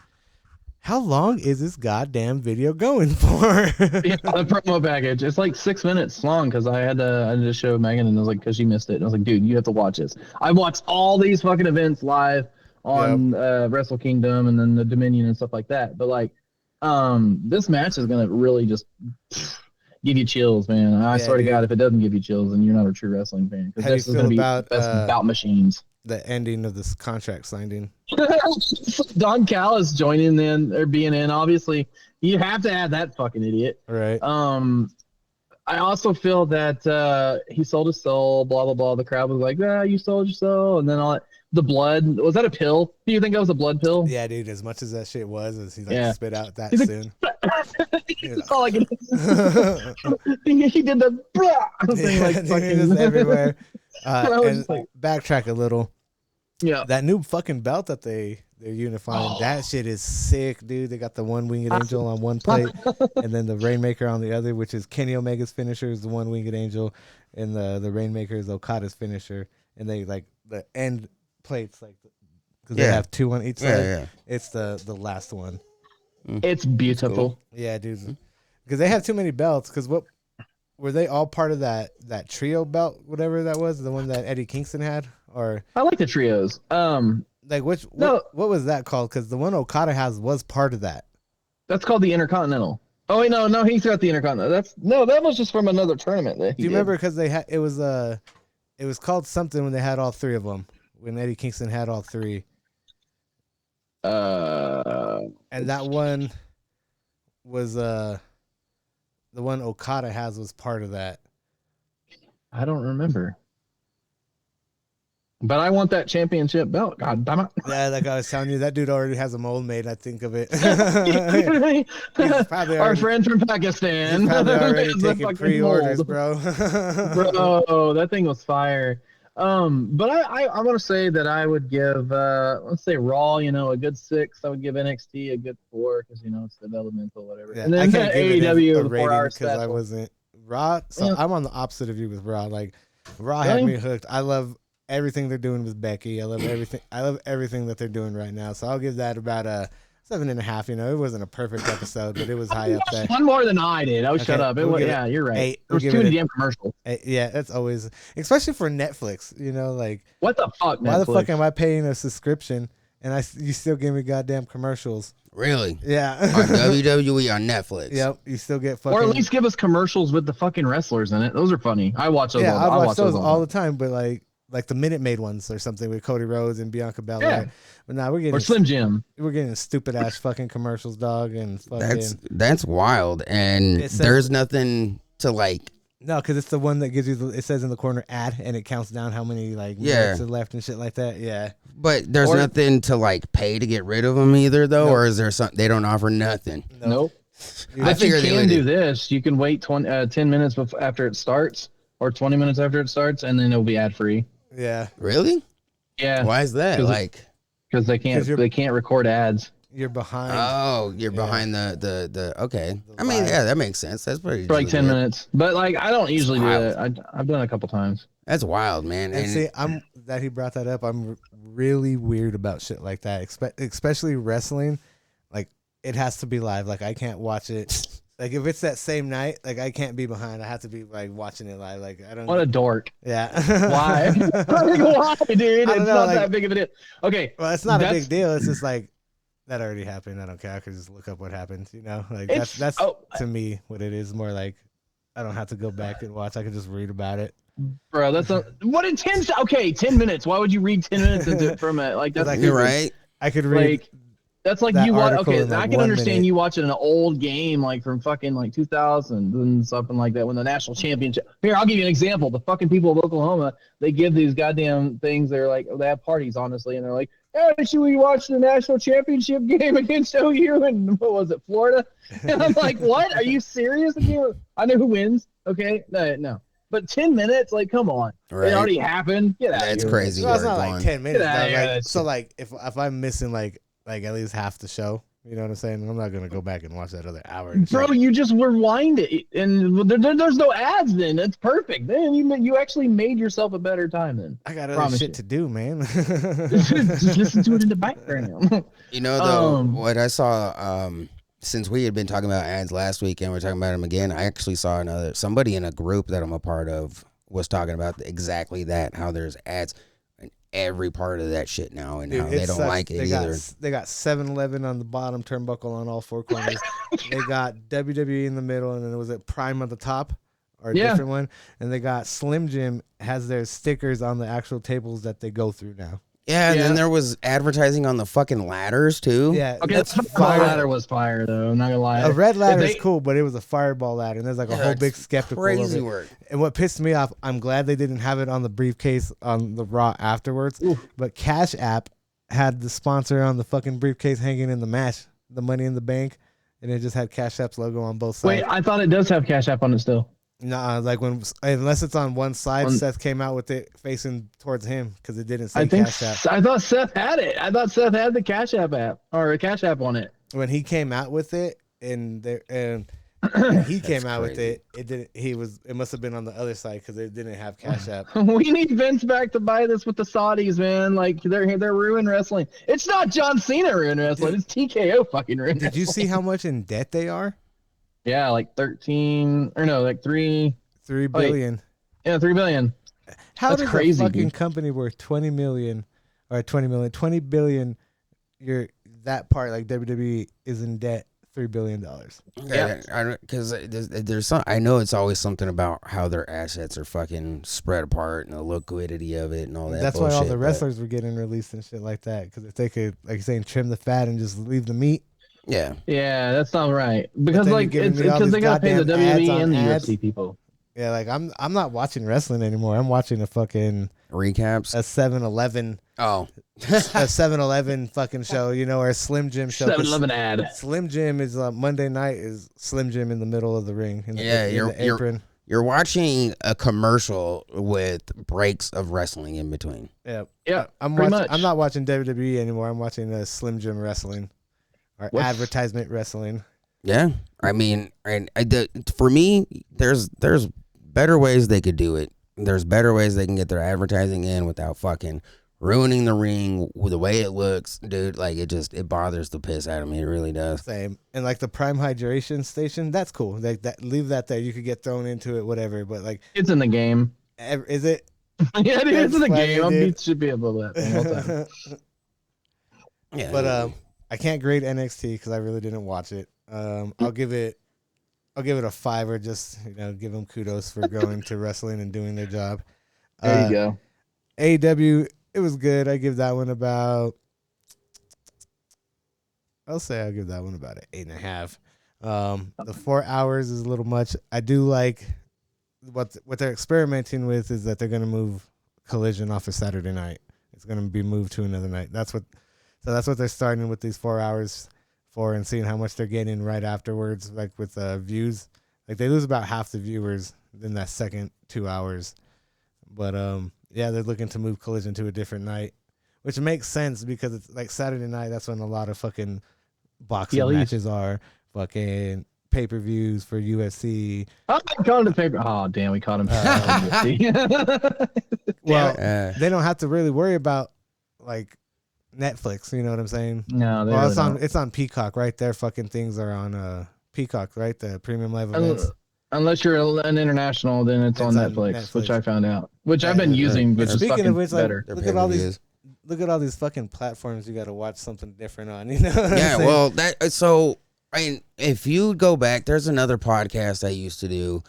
how long is this goddamn video going for? Yeah, the promo package. It's like 6 minutes long because I had to show Megan, and I was like, because she missed it. And I was like, dude, you have to watch this. I watched all these fucking events live on Wrestle Kingdom and then the Dominion and stuff like that. But like, this match is gonna really just give you chills, man. I swear to God, if it doesn't give you chills, then you're not a true wrestling fan. Because this is gonna be about machines. The ending of this contract signing. Don Callis joining in or being in. Obviously, you have to add that fucking idiot. Right. I also feel that he sold his soul. Blah blah blah. The crowd was like, "Ah, you sold your soul," and then all that. The blood, was that a pill? Do you think that was a blood pill? Yeah, dude, as much as that shit was, as he like spit out that He's soon. That's all I can he did the thing like fucking just everywhere. and And like, backtrack a little. Yeah. That new fucking belt that they're unifying, that shit is sick, dude. They got the one winged angel on one plate, and then the Rainmaker on the other, which is Kenny Omega's finisher is the one winged angel, and the Rainmaker is Okada's finisher, and they like the end plates like because they have two on each side. Yeah. It's the last one. It's beautiful. Cool. Yeah, dude. Because they have too many belts. Because what were they all part of that trio belt, whatever that was, the one that Eddie Kingston had, or I like the trios. Like what was that called? Because the one Okada has was part of that. That's called the Intercontinental. Oh wait, no, he's got the Intercontinental. That was just from another tournament. Do you remember? Because they had it was called something when they had all three of them. When Eddie Kingston had all three. And that one was the one Okada has was part of that. I don't remember. But I want that championship belt. God damn it. Yeah, like I was telling you, that dude already has a mold made, I think of it. Our friend from Pakistan. He's probably already taking pre-orders, bro. Bro, that thing was fire. But I want to say that I would give, let's say Raw, a good 6. I would give NXT a good 4 because, it's developmental, whatever. Yeah, and then AEW, the 4 hour because I wasn't Raw. So I'm on the opposite of you with Raw. Like Raw had me hooked. I love everything they're doing with Becky. I love everything that they're doing right now. So I'll give that about a 7.5. It wasn't a perfect episode, but it was high up there. One more than I did. Shut up. You're right. 8. There's too many damn commercials. Yeah, that's always, especially for Netflix. Like what the fuck? Why the fuck am I paying a subscription and you still give me goddamn commercials? Really? Yeah. On WWE on Netflix. Yep. You still get fucking. Or at least give us commercials with the fucking wrestlers in it. Those are funny. I watch those. Yeah, I watch those all the time. But like the Minute Maid ones or something with Cody Rhodes and Bianca Belair. Yeah. But now we're getting or Slim Jim. We're getting stupid ass fucking commercials, dog, and fucking. That's wild, and there's nothing to like. No, because it's the one that gives you. It says in the corner ad, and it counts down how many minutes are left and shit like that. Yeah. But there's nothing to like pay to get rid of them either, though, or is there something they don't offer nothing? Nope. I figure you can do this. You can wait 10 minutes after it starts, or 20 minutes after it starts, and then it'll be ad free. Yeah. Really? Yeah. Why is that? Because they can't record ads. You're behind. Oh, you're behind the okay. I mean, yeah, that makes sense. That's pretty. For 10 minutes, but I don't usually do that. I've done it a couple times. That's wild, man. And see, that he brought that up. I'm really weird about shit like that, especially wrestling. Like it has to be live. Like I can't watch it. Like if it's that same night, I can't be behind. I have to be watching it live. I don't. What a dork! Yeah. Why? Why, dude? It's not that big of a deal. Okay. Well, it's not a big deal. It's just that already happened. I don't care. I could just look up what happened. That's to me what it is. More like I don't have to go back and watch. I can just read about it. Bro, that's what in 10. Okay, 10 minutes. Why would you read 10 minutes from it? That's you're right. I could read. That's like you watch. Okay, I can understand you watching an old game from fucking 2000 and something like that when the national championship. Here, I'll give you an example. The fucking people of Oklahoma, they give these goddamn things. They're they have parties, honestly, and they're like, "Hey, should we watch the national championship game against OU and what was it, Florida?" And I'm like, "What? Are you serious?" I know who wins. Okay, no. But 10 minutes, come on. Right. It already happened. Get out of here. That's crazy. Well, it's not 10 minutes. So if I'm missing at least half the show, you know what I'm saying? I'm not gonna go back and watch that other hour. Bro, you just rewind it, and there's no ads. Then that's perfect. Then you actually made yourself a better time. Then I got other shit to do, man. just listen to it in the background. What I saw, since we had been talking about ads last week and we're talking about them again, I actually saw somebody in a group that I'm a part of was talking about exactly that, how there's ads in every part of that shit now, and how they don't like it either. They got 7-Eleven on the bottom turnbuckle on all four corners. They got WWE in the middle, and then was it Prime on the top or a different one? And they got Slim Jim has their stickers on the actual tables that they go through now. Yeah, and then there was advertising on the fucking ladders too. Yeah, okay, that's fire. Ladder was fire though. I'm not gonna lie. A red ladder is cool, but it was a fireball ladder, and there's a whole big skeptical. Crazy work. And what pissed me off, I'm glad they didn't have it on the briefcase on the Raw afterwards. Ooh. But Cash App had the sponsor on the fucking briefcase hanging in the match, the Money in the Bank, and it just had Cash App's logo on both sides. Wait, I thought it does have Cash App on it still. Nah, like unless it's on one side, Seth came out with it facing towards him because it didn't say Cash App. I thought Seth had it. I thought Seth had the Cash App or a Cash App on it. When he came out with it, and he came out with it, it didn't. It must have been on the other side because it didn't have Cash App. We need Vince back to buy this with the Saudis, man. Like they're ruining wrestling. It's not John Cena ruining wrestling. It's TKO fucking ruining. Did you see how much in debt they are? Yeah, like 3 billion. Yeah, 3 billion. How does a fucking company worth 20 billion? That part, like WWE, is in debt $3 billion. Yeah, because there's some. I know it's always something about how their assets are fucking spread apart and the liquidity of it and all that. That's bullshit, why all the wrestlers were getting released and shit like that. Because if they could, like you're saying, trim the fat and just leave the meat. Yeah, that's not right. Because like it's because they gotta pay the WWE and the UFC people. Yeah, like I'm not watching wrestling anymore. I'm watching a fucking recaps, a 7-Eleven. Oh, a 7-Eleven fucking show, or a Slim Jim show. 7-Eleven ad. Slim Jim is Monday night is Slim Jim in the middle of the ring. In the apron. You're watching a commercial with breaks of wrestling in between. Yeah. I'm not watching WWE anymore. I'm watching Slim Jim wrestling or advertisement wrestling. Yeah, I mean, for me, there's better ways they could do it. There's better ways they can get their advertising in without fucking ruining the ring with the way it looks, dude. Like it bothers the piss out of me. It really does. Same. And like the Prime Hydration station, that's cool. Like that, leave that there. You could get thrown into it, whatever. But like, it's in the game. Is it? Yeah, it is in the game. Beats should be able to. Yeah. But I can't grade NXT because I really didn't watch it. I'll give it a 5 or just give them kudos for going to wrestling and doing their job. There you go. AEW, it was good. I give that one about. I'll give that one about an 8.5. The 4 hours is a little much. I do like what they're experimenting with is that they're going to move Collision off of Saturday night. It's going to be moved to another night. That's what they're starting with these 4 hours for and seeing how much they're getting right afterwards, like with views. Like they lose about half the viewers in that second 2 hours. But they're looking to move Collision to a different night, which makes sense because it's like Saturday night. That's when a lot of fucking boxing matches are, fucking pay-per-views for UFC. Oh, I caught him the paper. Oh, damn, we caught him. Well, they don't have to really worry about like Netflix, you know what I'm saying? No, it's on Peacock, right? Their fucking things are on Peacock, right? The premium live events. Unless you're an international, then it's on Netflix, which I found out. Which I've been using, which is fucking better. Look at all these fucking platforms you got to watch something different on. You know? Well, if you go back, there's another podcast I used to do,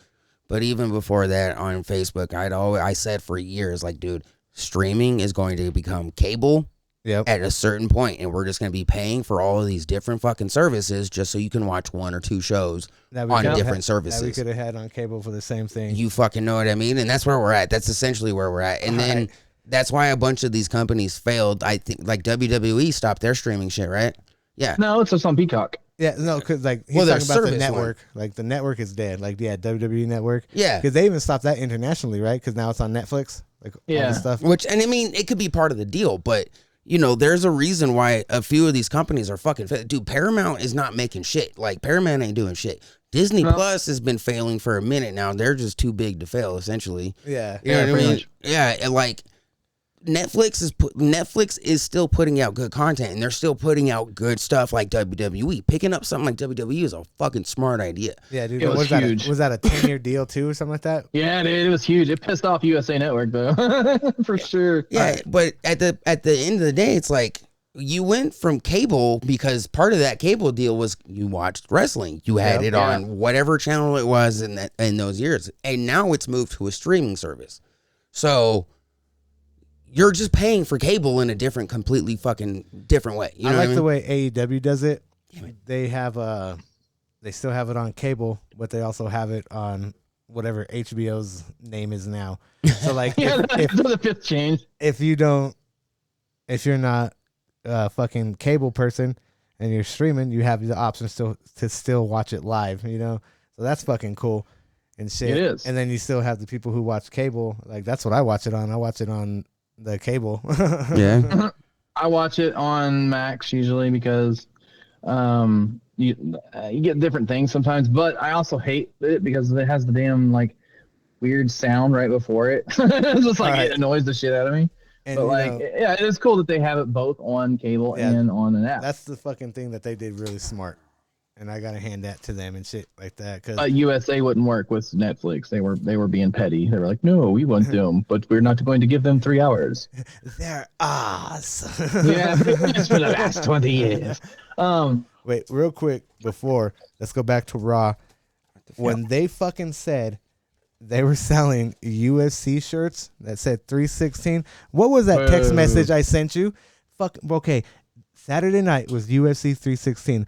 but even before that on Facebook, I said for years, like, dude, streaming is going to become cable. Yep. At a certain point, and we're just going to be paying for all of these different fucking services just so you can watch 1 or 2 shows on different services. That we could have had on cable for the same thing. You fucking know what I mean? And that's where we're at. That's essentially where we're at. And then that's why a bunch of these companies failed. I think like WWE stopped their streaming shit, right? Yeah. No, it's just on Peacock. Yeah, no, because like he's talking about the network. Like the network is dead. Like WWE Network. Yeah. Because they even stopped that internationally, right? Because now it's on Netflix. Like all this stuff. And I mean, it could be part of the deal, but there's a reason why a few of these companies are fucking dude, Paramount is not making shit. Like Paramount ain't doing shit. Disney Plus has been failing for a minute now. They're just too big to fail, essentially. Yeah. You know what I mean? Yeah, and like Netflix is still putting out good content, and they're still putting out good stuff like WWE. Picking up something like WWE is a fucking smart idea. Yeah, dude. It was huge. Was that a 10-year deal too, or something like that? Yeah, dude, it was huge. It pissed off USA Network though, for sure. Yeah, but at the end of the day, it's like you went from cable because part of that cable deal was you watched wrestling. You had it on whatever channel it was in those years, and now it's moved to a streaming service. So you're just paying for cable in a completely fucking different way. You know I like the way AEW does it. They have they still have it on cable, but they also have it on whatever HBO's name is now. So like, if the fifth change. If you're not a fucking cable person and you're streaming, you have the option to still watch it live. So that's fucking cool. and shit. It is. And then you still have the people who watch cable. Like that's what I watch it on. I watch it on the cable. Yeah. I watch it on Max usually because you get different things sometimes, but I also hate it because it has the damn like weird sound right before it. It's just like it annoys the shit out of me. And but like, yeah, it is cool that they have it both on cable and on an app. That's the fucking thing that they did really smart, and I gotta hand that to them and shit like that. Cause USA wouldn't work with Netflix. They were being petty. They were like, no, we want them, but we're not going to give them 3 hours. They're us. Yeah, just for the last 20 years. Wait, real quick before let's go back to Raw. When they fucking said they were selling UFC shirts that said 316. What was that text message I sent you? Okay. Saturday night was UFC 316.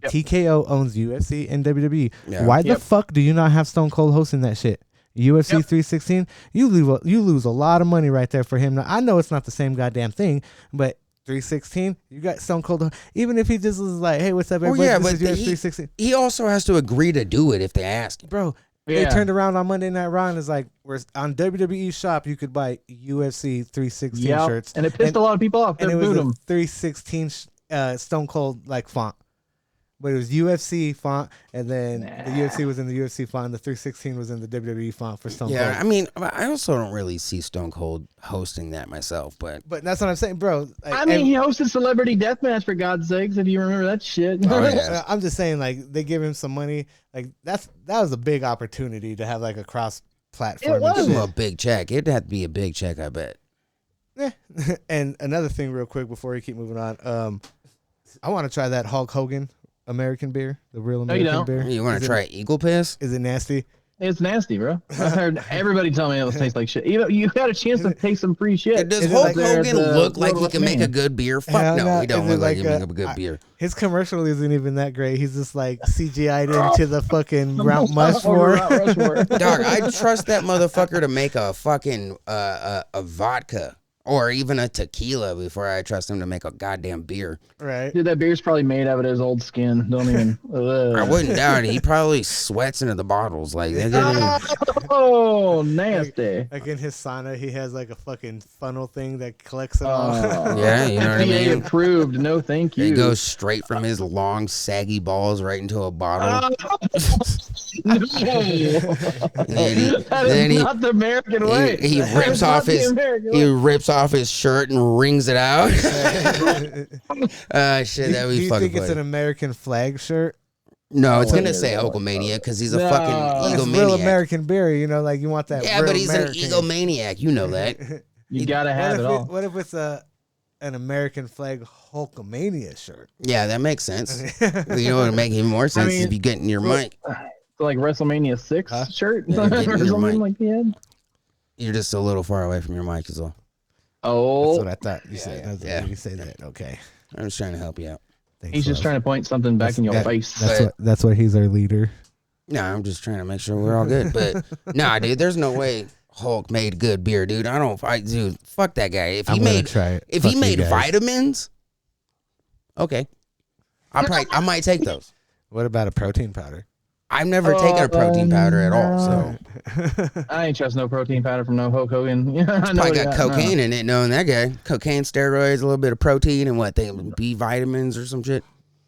Yep. TKO owns UFC and WWE. Yeah. Why the fuck do you not have Stone Cold hosting that shit? UFC 316? You lose a lot of money right there for him. Now, I know it's not the same goddamn thing, but 316, you got Stone Cold. Even if he just was like, hey, what's up, everybody? This is UFC 316. He also has to agree to do it if they ask him. Bro. Yeah. They turned around on Monday Night Raw and is like, we're on WWE shop, you could buy UFC 316 shirts. And it pissed a lot of people off. And it was a 316 Stone Cold like font. But it was UFC font, and then the UFC was in the UFC font, and the 316 was in the WWE font for Stone Cold. Yeah, I mean, I also don't really see Stone Cold hosting that myself, but that's what I'm saying, bro. Like, I mean, he hosted Celebrity Deathmatch, for God's sakes, if you remember that shit. Oh, yeah. I'm just saying, like, they give him some money. Like, that was a big opportunity to have, like, a cross-platform. It was a big check. It'd have to be a big check, I bet. Yeah. And another thing real quick before we keep moving on, I want to try that Hulk Hogan American beer, the real American beer. You want to try Eagle Piss? Is it nasty? It's nasty, bro. I've heard everybody tell me it tastes like shit. You got a chance to taste some free shit. Does Hulk Hogan look like he can make a good beer? Fuck no, he don't look like he can make a good beer. His commercial isn't even that great. He's just like CGI'd into the fucking Mount Rushmore. Dog, I'd trust that motherfucker to make a fucking a vodka. Or even a tequila before I trust him to make a goddamn beer. Right. Dude, that beer's probably made out of his old skin. Don't even. I wouldn't doubt it. He probably sweats into the bottles. Like, oh, nasty. Like in his sauna, he has like a fucking funnel thing that collects it all. Yeah, you know what I mean? FDA approved. No, thank you. It goes straight from his long, saggy balls right into a bottle. No. That is not the American way. He rips off his shirt and wrings it out. Shit, that'd be fucking funny. Do you think it's an American flag shirt? No, it's gonna say Hulkamania because he's a fucking egomaniac. Real American beer, you know, like you want that. Yeah, but he's American. An egomaniac. You know that. You gotta have it all. What if it's an American flag Hulkamania shirt? Yeah, that makes sense. You know what would make even more sense is if you get in your mic. Like WrestleMania 6 shirt or something like that. You're just a little far away from your mic, is all. Oh, that's what I thought you said. Yeah, you say that. Okay, I'm just trying to help you out. Thanks, he's just trying to point something back in your face. That's why he's our leader. No, I'm just trying to make sure we're all good. But nah, dude, there's no way Hulk made good beer, dude. Dude, fuck that guy. If he made vitamins, okay, I might take those. What about a protein powder? I've never taken a protein powder at all, so I ain't trust no protein powder from no Hulk Hogan. Yeah, I know probably got cocaine in it, knowing that guy. Cocaine, steroids, a little bit of protein, and B vitamins or some some shit.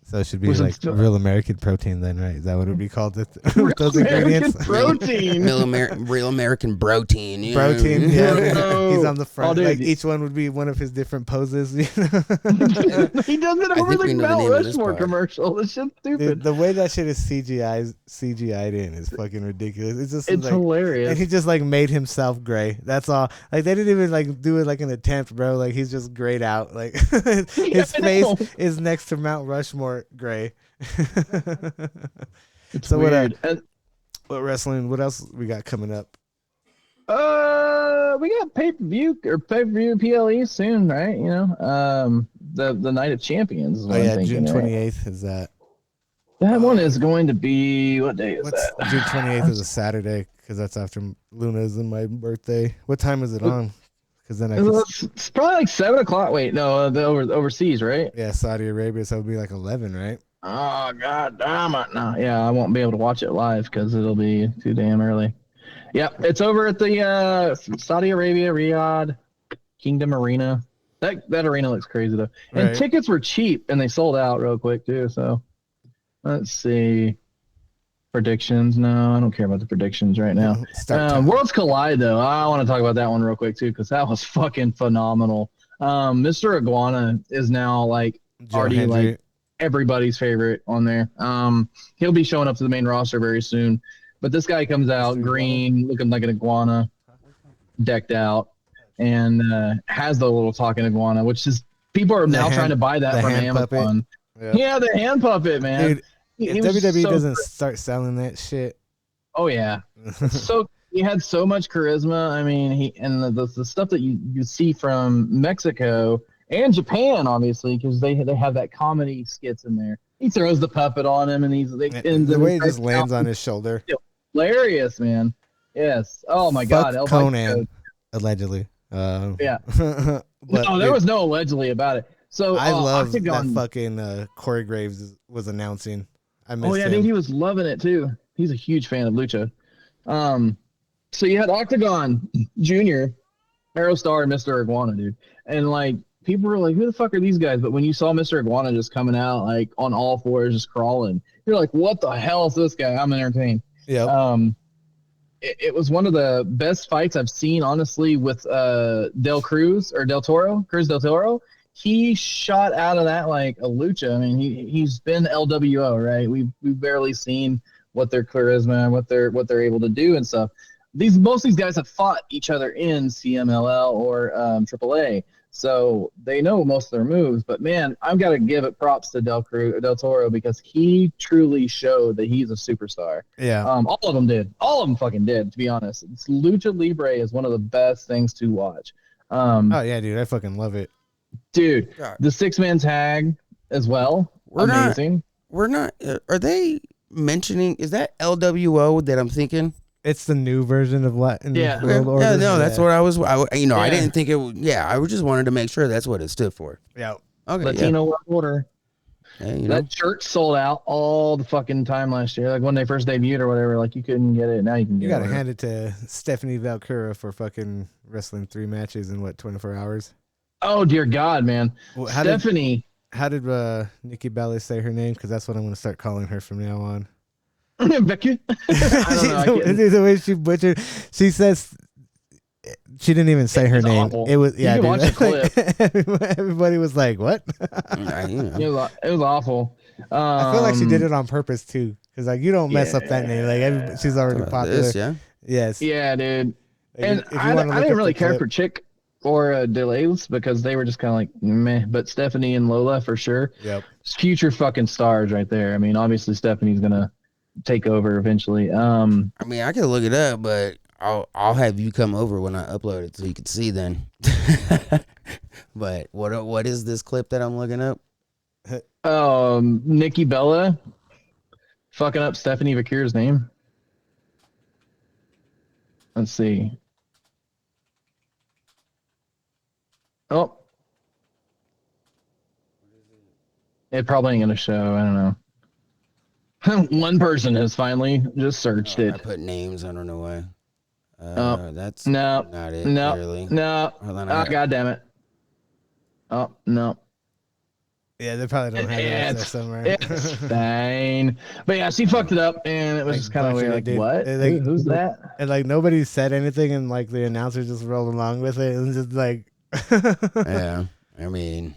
So it should be like real American protein then, right? Is that what it would be called? Those ingredients? Protein. Real American protein. You protein, yeah. He's on the front. Like each one would be one of his different poses. You know? He does it over the Mount Rushmore commercial. This shit's stupid. Dude, the way that shit is CGI'd in is fucking ridiculous. It's like, hilarious. And he just like made himself gray. That's all. Like they didn't even like do it like an attempt, bro. Like he's just grayed out. Like his face is next to Mount Rushmore gray. It's so weird. What wrestling? What else we got coming up? We got pay-per-view PLE soon, right? You know, the Night of Champions. Is what I'm thinking, June 28th right? Is that? That one is going to be what day is that? June 28th is a Saturday because that's after Luna's and my birthday. What time is it on? Because then it's probably like 7:00. Wait, no, the overseas, right? Yeah, Saudi Arabia. So it would be like 11, right? Oh, god damn it. No, yeah, I won't be able to watch it live because it'll be too damn early. Yeah, it's over at the Saudi Arabia, Riyadh, Kingdom Arena. That arena looks crazy, though. And Right. tickets were cheap, and they sold out real quick, too. So, let's see. Predictions? No, I don't care about the predictions right now. Start time. Worlds Collide, though. I want to talk about that one real quick, too, because that was fucking phenomenal. Mr. Iguana is now, like, Joe already, Hendry. like, everybody's favorite on there. He'll be showing up to the main roster very soon. But this guy comes out green, looking like an iguana, decked out, and has the little talking iguana, which is people are now trying to buy that from Amazon. Yep. Yeah, the hand puppet, man. Dude, if WWE doesn't start selling that shit. Oh yeah. So he had so much charisma. I mean, the stuff that you see from Mexico and Japan, obviously, because they have that comedy skits in there. He throws the puppet on him, and the way he just lands on his shoulder. Hilarious, man. Yes. Oh my God. Conan, allegedly. Yeah. No, there was no allegedly about it. So I love that fucking Corey Graves was announcing. I missed him. Dude, he was loving it too. He's a huge fan of Lucha. So you had Octagon Jr., Aerostar, and Mr. Iguana, dude. And like people were like, who the fuck are these guys? But when you saw Mr. Iguana just coming out like on all fours, just crawling, you're like, what the hell is this guy? I'm entertained. Yeah. It was one of the best fights I've seen, honestly, with Cruz Del Toro. He shot out of that like a lucha. I mean, he's been LWO, right? We've barely seen what their charisma, what they're able to do and stuff. Most of these guys have fought each other in CMLL or AAA, so they know most of their moves. But man, I've got to give it props to Del Toro because he truly showed that he's a superstar. Yeah. All of them did. All of them fucking did. To be honest, Lucha Libre is one of the best things to watch. Oh yeah, dude, I fucking love it. Dude, the 6-man tag as well. Amazing. Are they mentioning? Is that LWO that I'm thinking? It's the new version of Latin World Order. Yeah, no, that's what I was. I didn't think it. I just wanted to make sure that's what it stood for. Yeah. Okay. Latino World Order. Yeah, that shirt sold out all the fucking time last year. Like when they first debuted or whatever. Like you couldn't get it. Now you can get it. You gotta hand it to Stephanie Valkyra for fucking wrestling 3 matches in 24 hours. Oh dear God, man. Well, Stephanie. How did Nikki Bella say her name? Because that's what I'm going to start calling her from now on. Becky. I don't know. The way she butchered. She says she didn't even say her name. Awful. It was you watch the clip. Everybody was like, "What?" It was awful. I feel like she did it on purpose too, because like you don't mess up that name. Like she's already popular. Yes. Yeah, dude. And I didn't really care for Chick or Delays because they were just kind of like meh. But Stephanie and Lola for sure. Yep. Future fucking stars right there. I mean, obviously Stephanie's gonna take over eventually. I mean, I can look it up, but I'll have you come over when I upload it so you can see then. But what is this clip that I'm looking up? Nikki Bella fucking up Stephanie Vakir's name. Let's see. Oh. It probably ain't gonna show. I don't know. One person has finally just searched it. I put names. I don't know why. That's not it. No. Really. No. God damn it. Oh no. Yeah, they probably don't have access somewhere. It's fine. But yeah, she fucked it up, and it was just kind of weird. Like, what? Who's that? And like nobody said anything, and like the announcer just rolled along with it, and just like. Yeah, I mean,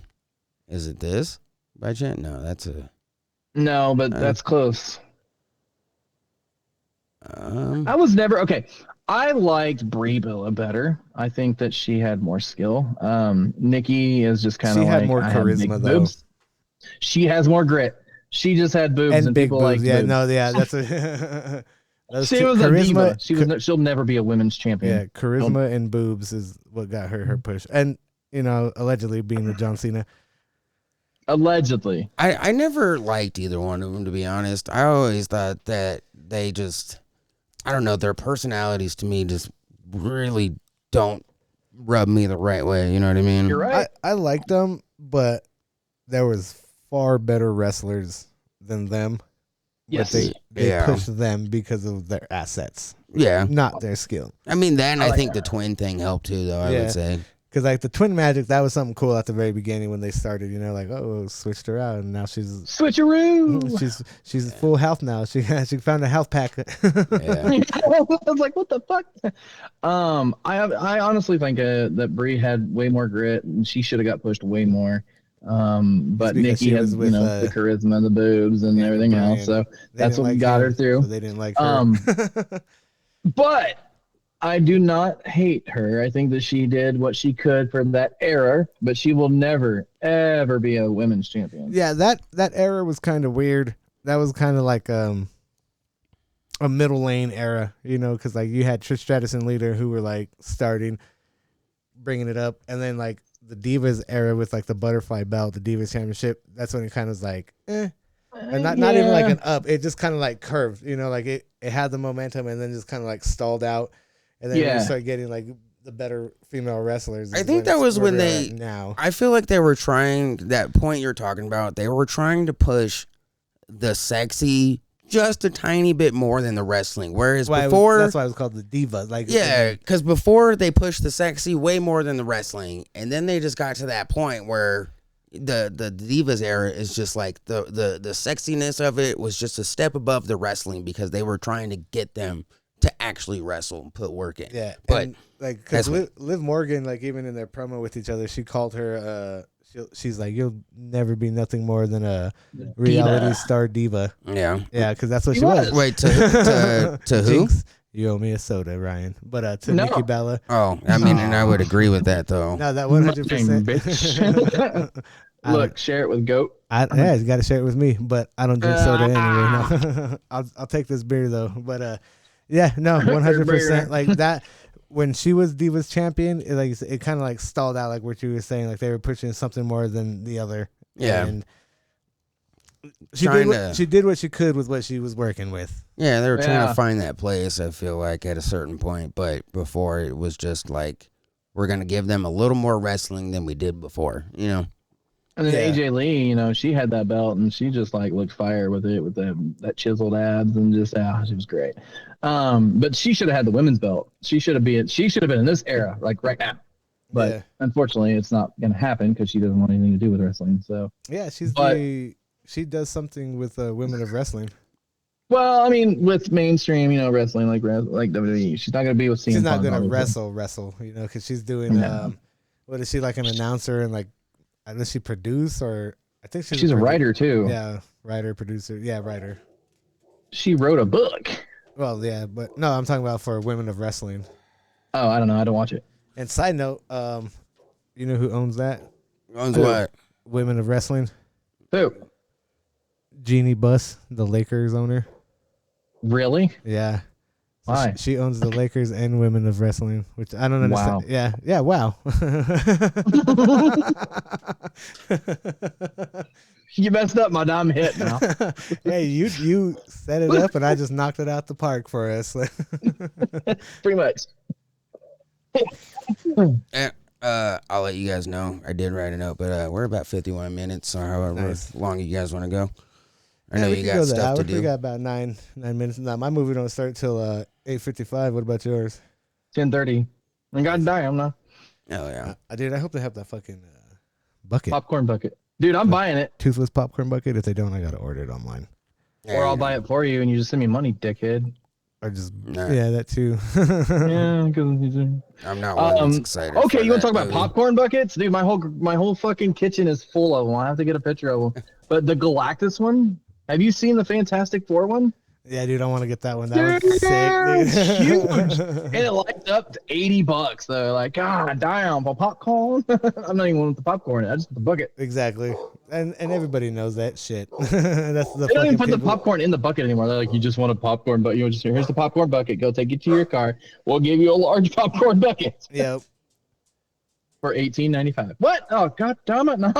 is it this by chance? No, that's a. No, but that's close. I was never okay. I liked Brie Bella better. I think that she had more skill. Nikki is just kind of like had more charisma though. Boobs. She has more grit. She just had boobs and big people boobs. like yeah, boobs. No, yeah, that's a. She was charisma. A diva. She'll never be a women's champion. Yeah, charisma and boobs is what got her push, and allegedly being with John Cena. Allegedly. I never liked either one of them, to be honest. I always thought that they just, I don't know, their personalities to me just really don't rub me the right way. You know what I mean? You're right. I liked them, but there was far better wrestlers than them. Yes. But they push them because of their assets. Yeah. Not their skill. I mean, then I think the twin thing helped too, though, I would say. Because, like, the twin magic, that was something cool at the very beginning when they started, you know, like, oh, switched her out, and now she's... Switcheroo! She's full health now. She found a health pack. Yeah. I was like, what the fuck? I honestly think that Brie had way more grit, and she should have got pushed way more. But Nikki has, with, the charisma, the boobs, and everything else, so that's what got her through. So they didn't like her. But... I do not hate her. I think that she did what she could for that era, but she will never, ever be a women's champion. Yeah, that era was kind of weird. That was kind of like a middle lane era, you know, because like you had Trish Stratus and Lita who were like starting, bringing it up, and then like the Divas era with like the butterfly belt, the Divas Championship. That's when it kind of was like, and not even like an up. It just kind of like curved, you know, like it had the momentum and then just kind of like stalled out. And then we start getting like the better female wrestlers. I think that was when I feel like they were trying, that point you're talking about, they were trying to push the sexy just a tiny bit more than the wrestling. Whereas before... That's why it was called the Diva. Like, yeah, because before they pushed the sexy way more than the wrestling. And then they just got to that point where the Divas era is just like the sexiness of it was just a step above the wrestling because they were trying to get them to actually wrestle and put work in. Yeah, but and, like, because Liv Morgan, like, even in their promo with each other, she called her, she's like, you'll never be nothing more than a reality star diva. Yeah. Yeah, because that's what she was. Wait, to who? Jinx, you owe me a soda, Ryan. But to Nikki Bella. Oh, I mean, and I would agree with that, though. No, that 100%. Look, share it with Goat. Yeah, you got to share it with me, but I don't drink soda anyway. No. I'll take this beer, though. But, yeah, no, 100%. Like that, when she was Divas champion, it kind of like stalled out, like what you were saying. Like they were pushing something more than the other. Yeah. And she did what she could with what she was working with. Yeah, they were trying to find that place, I feel like, at a certain point. But before, it was just like, we're going to give them a little more wrestling than we did before, you know? And then AJ Lee, you know, she had that belt and she just like looked fire with it, with that chiseled abs and just she was great. But she should have had the women's belt. She should have been in this era, like right now. But unfortunately, it's not going to happen because she doesn't want anything to do with wrestling. So yeah, she does something with women of wrestling. Well, I mean, with mainstream, you know, wrestling like WWE, she's not going to be with Cena. She's not going to wrestle, you know, because she's doing what is she, like an announcer and like, does she produce, or I think she's a writer too. Yeah, writer, producer. Yeah, writer. She wrote a book. Well, yeah, but no, I'm talking about for women of wrestling. Oh, I don't know. I don't watch it. And side note, you know who owns that? Owns what? Women of wrestling. Who? Jeannie Buss, the Lakers owner. Really? Yeah. So Why? She owns the Lakers and Women of Wrestling, which I don't understand. Wow. Yeah, wow. You messed up, my damn hit now. Hey, you set it up and I just knocked it out the park for us. Pretty much. I'll let you guys know. I did write a note, but we're about 51 minutes or however long you guys want to go. I know you got stuff to do. We got about 9 minutes. Now, my movie don't start till 8:55. What about yours? 10:30. And goddamn, no. Oh yeah, dude. I hope they have that fucking bucket, popcorn bucket, dude. I'm buying it. Toothless popcorn bucket. If they don't, I gotta order it online. Or I'll buy it for you, and you just send me money, dickhead. Or just that too. Yeah, because I'm not one that's excited. Okay, you want to talk about popcorn buckets, dude? My whole fucking kitchen is full of them. I have to get a picture of them. But the Galactus one. Have you seen the Fantastic Four one? Yeah, dude, I want to get that one. That was sick, dude. Huge. And it lights up to $80 though. Like, god damn, for popcorn. I'm not even one with the popcorn. I just the bucket. Exactly. And everybody knows that shit. That's they don't even put the popcorn in the bucket anymore. They're like, you just want a popcorn bucket. You know, just here's the popcorn bucket. Go take it to your car. We'll give you a large popcorn bucket. Yep. For $18.95. What? Oh, god damn it, no.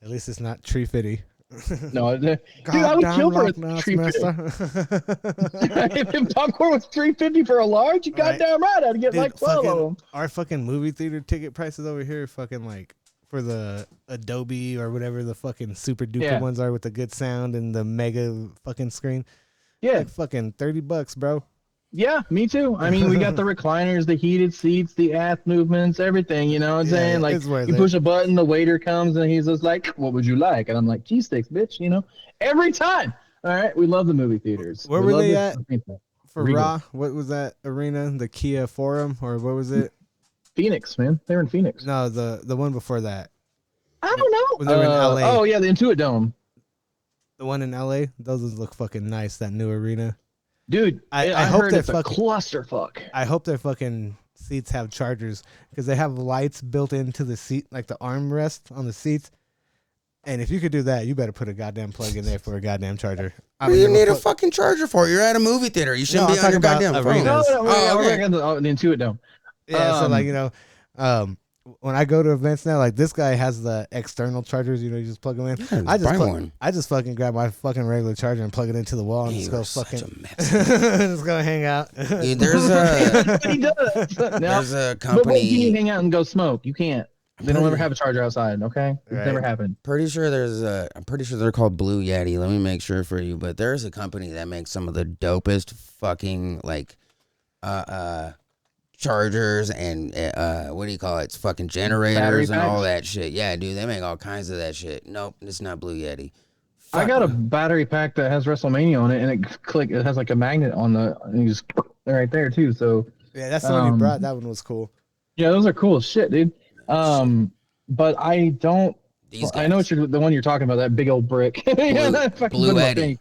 At least it's not tree fitty. No, dude, I would kill for a $3.50. If popcorn was $3.50 for a large, you goddamn right, I'd get like 12 of them. Our fucking movie theater ticket prices over here are fucking like for the Adobe or whatever the fucking super duper ones are with the good sound and the mega fucking screen. Yeah. Like fucking $30, bro. Yeah, me too. I mean, we got the recliners, the heated seats, the ass movements, everything, you know what I'm saying? Like, you push a button, the waiter comes, and he's just like, what would you like? And I'm like, cheese sticks, bitch, you know? Every time. All right, we love the movie theaters. Where were they at for Regal. Raw? What was that arena? The Kia Forum? Or what was it? Phoenix, man. They were in Phoenix. No, the one before that. I don't know. When they were in LA. Oh, yeah, the Intuit Dome. The one in LA? Those look fucking nice, that new arena. Dude, I hope heard it's a clusterfuck. I hope their fucking seats have chargers because they have lights built into the seat, like the armrest on the seats. And if you could do that, you better put a goddamn plug in there for a goddamn charger. What do you need a fucking charger for? You're at a movie theater. You shouldn't be on your goddamn phone. No, okay. The Intuit Dome. Yeah, so like, you know, when I go to events now, like this guy has the external chargers, you know, you just plug them in. Yeah, I just fucking grab my fucking regular charger and plug it into the wall and just go fucking just go hang out. Dude, there's a he does. There's a company. But when can you hang out and go smoke? You can't. They don't ever have a charger outside, okay? It's never happened. I'm pretty sure they're called Blue Yeti. Let me make sure for you. But there's a company that makes some of the dopest fucking like chargers and what do you call it? It's fucking generators and all that shit. Yeah, dude, they make all kinds of that shit. Nope, it's not Blue Yeti. I got a battery pack that has WrestleMania on it, and it has like a magnet on and you just right there too. So yeah, that's the one you brought. That one was cool. Yeah, those are cool as shit, dude. But I don't. I know the one you're talking about. That big old brick. Blue Eddie.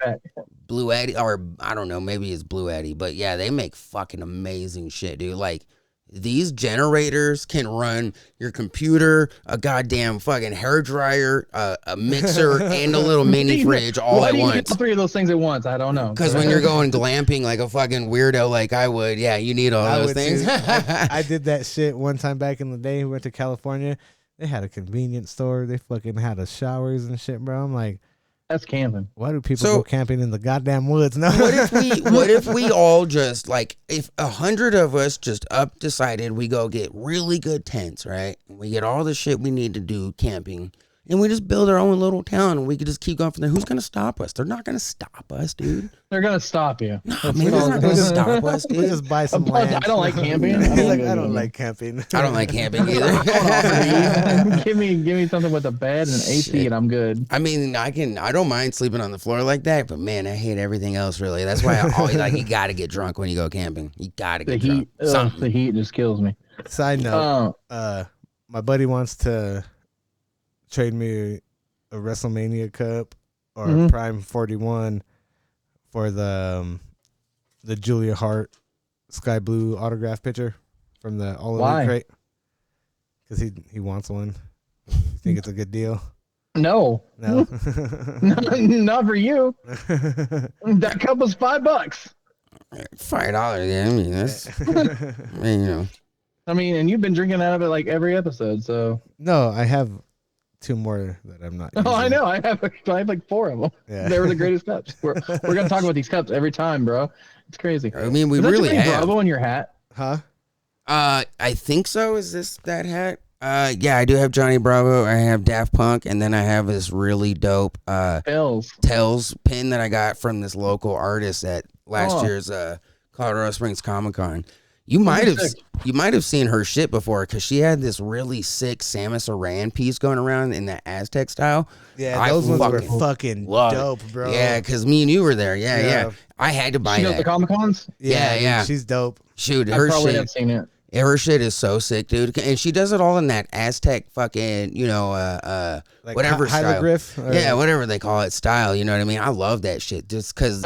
Blue Eddie, or I don't know, maybe it's Blue Eddie, but yeah, they make fucking amazing shit, dude. Like, these generators can run your computer, a goddamn fucking hair dryer, a mixer, and a little mini fridge all at once. Why do you get three of those things at once? I don't know. Because when you're going glamping like a fucking weirdo like I would, yeah, you need all those things. I did that shit one time back in the day. We went to California. They had a convenience store. They fucking had a showers and shit, bro. I'm like, that's camping. Why do people go camping in the goddamn woods? No. What if we all just like, if 100 of us just decided we go get really good tents, right? We get all the shit we need to do camping, and we just build our own little town, and we could just keep going from there. Who's gonna stop us? They're not gonna stop us, dude. They're gonna stop you. No, man, they're not gonna stop us, dude. We just buy some land. I don't like camping. I don't like camping. I don't like camping either. give me something with a bed and an AC, and I'm good. I mean, I don't mind sleeping on the floor like that, but man, I hate everything else. Really, that's why I always like, you gotta get drunk when you go camping. You gotta get drunk. The heat just kills me. Side note, my buddy wants to trade me a WrestleMania cup or Prime 41 for the Julia Hart sky blue autograph picture from the All Elite crate. Because he wants one. You think it's a good deal? No. Not for you. That cup was $5. $5. Yeah, I mean that's. I mean, you know. I mean, and you've been drinking out of it like every episode, so. No, I have 2 more that I'm not using. Oh, I know. I have like 4 of them. Yeah. They were the greatest cups. We're gonna talk about these cups every time, bro. It's crazy. I mean, we really have. Bravo in your hat, huh? I think so. Is this that hat? Yeah, I do have Johnny Bravo. I have Daft Punk, and then I have this really dope Tells pin that I got from this local artist at last year's Colorado Springs Comic Con. You might have seen her shit before, because she had this really sick Samus Aran piece going around in that Aztec style. Yeah, those ones were fucking dope, bro. Yeah, because me and you were there. Yeah. I had to buy that. She goes to Comic Cons? Yeah. She's dope. Shoot, her shit. Have seen it. Her shit is so sick, dude. And she does it all in that Aztec fucking, like whatever style. Yeah, whatever they call it style. You know what I mean? I love that shit just because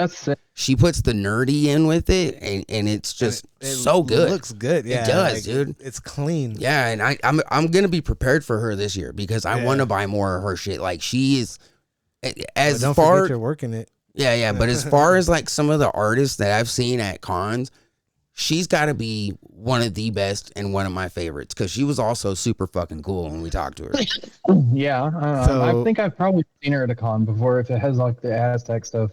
she puts the nerdy in with it, and it's just so good. It looks good. Yeah, it does, dude. It's clean. Yeah, and I'm gonna be prepared for her this year because I want to buy more of her shit. Like, she is don't forget you're working it. Yeah. But as far as like some of the artists that I've seen at cons, she's got to be one of the best and one of my favorites, because she was also super fucking cool when we talked to her. Yeah, I think I've probably seen her at a con before. If it has like the Aztec stuff,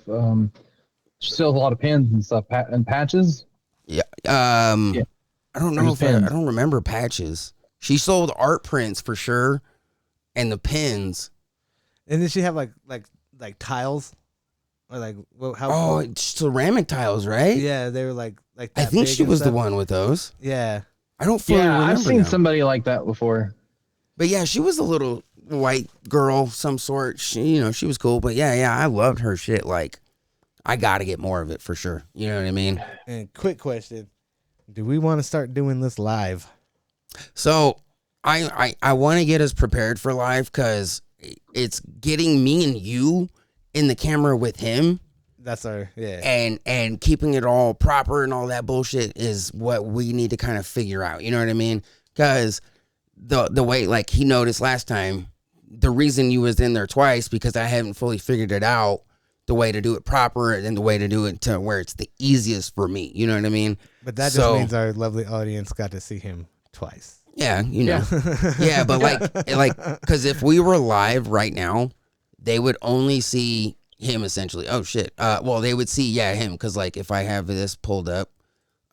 she sells a lot of pins and stuff and patches. Yeah. I don't know if I don't remember patches. She sold art prints for sure. and the pins. And did she have like tiles? Or like ceramic tiles, right? Yeah, they were like that. I think she was the one with those. Yeah. I don't fully remember. I've seen somebody like that before. But yeah, she was a little white girl, some sort. She was cool. But yeah, I loved her shit. Like, I got to get more of it for sure. You know what I mean? And quick question: do we want to start doing this live? So I want to get us prepared for live because it's getting me and you in the camera with him. That's and keeping it all proper and all that bullshit is what we need to kind of figure out. You know what I mean? Because the way, like, he noticed last time, the reason you was in there twice because I haven't fully figured it out, the way to do it proper and the way to do it to where it's the easiest for me. You know what I mean? But that just means our lovely audience got to see him twice. Yeah, yeah, but like, because if we were live right now, they would only see him essentially. Oh shit. Well, they would see him because like if I have this pulled up,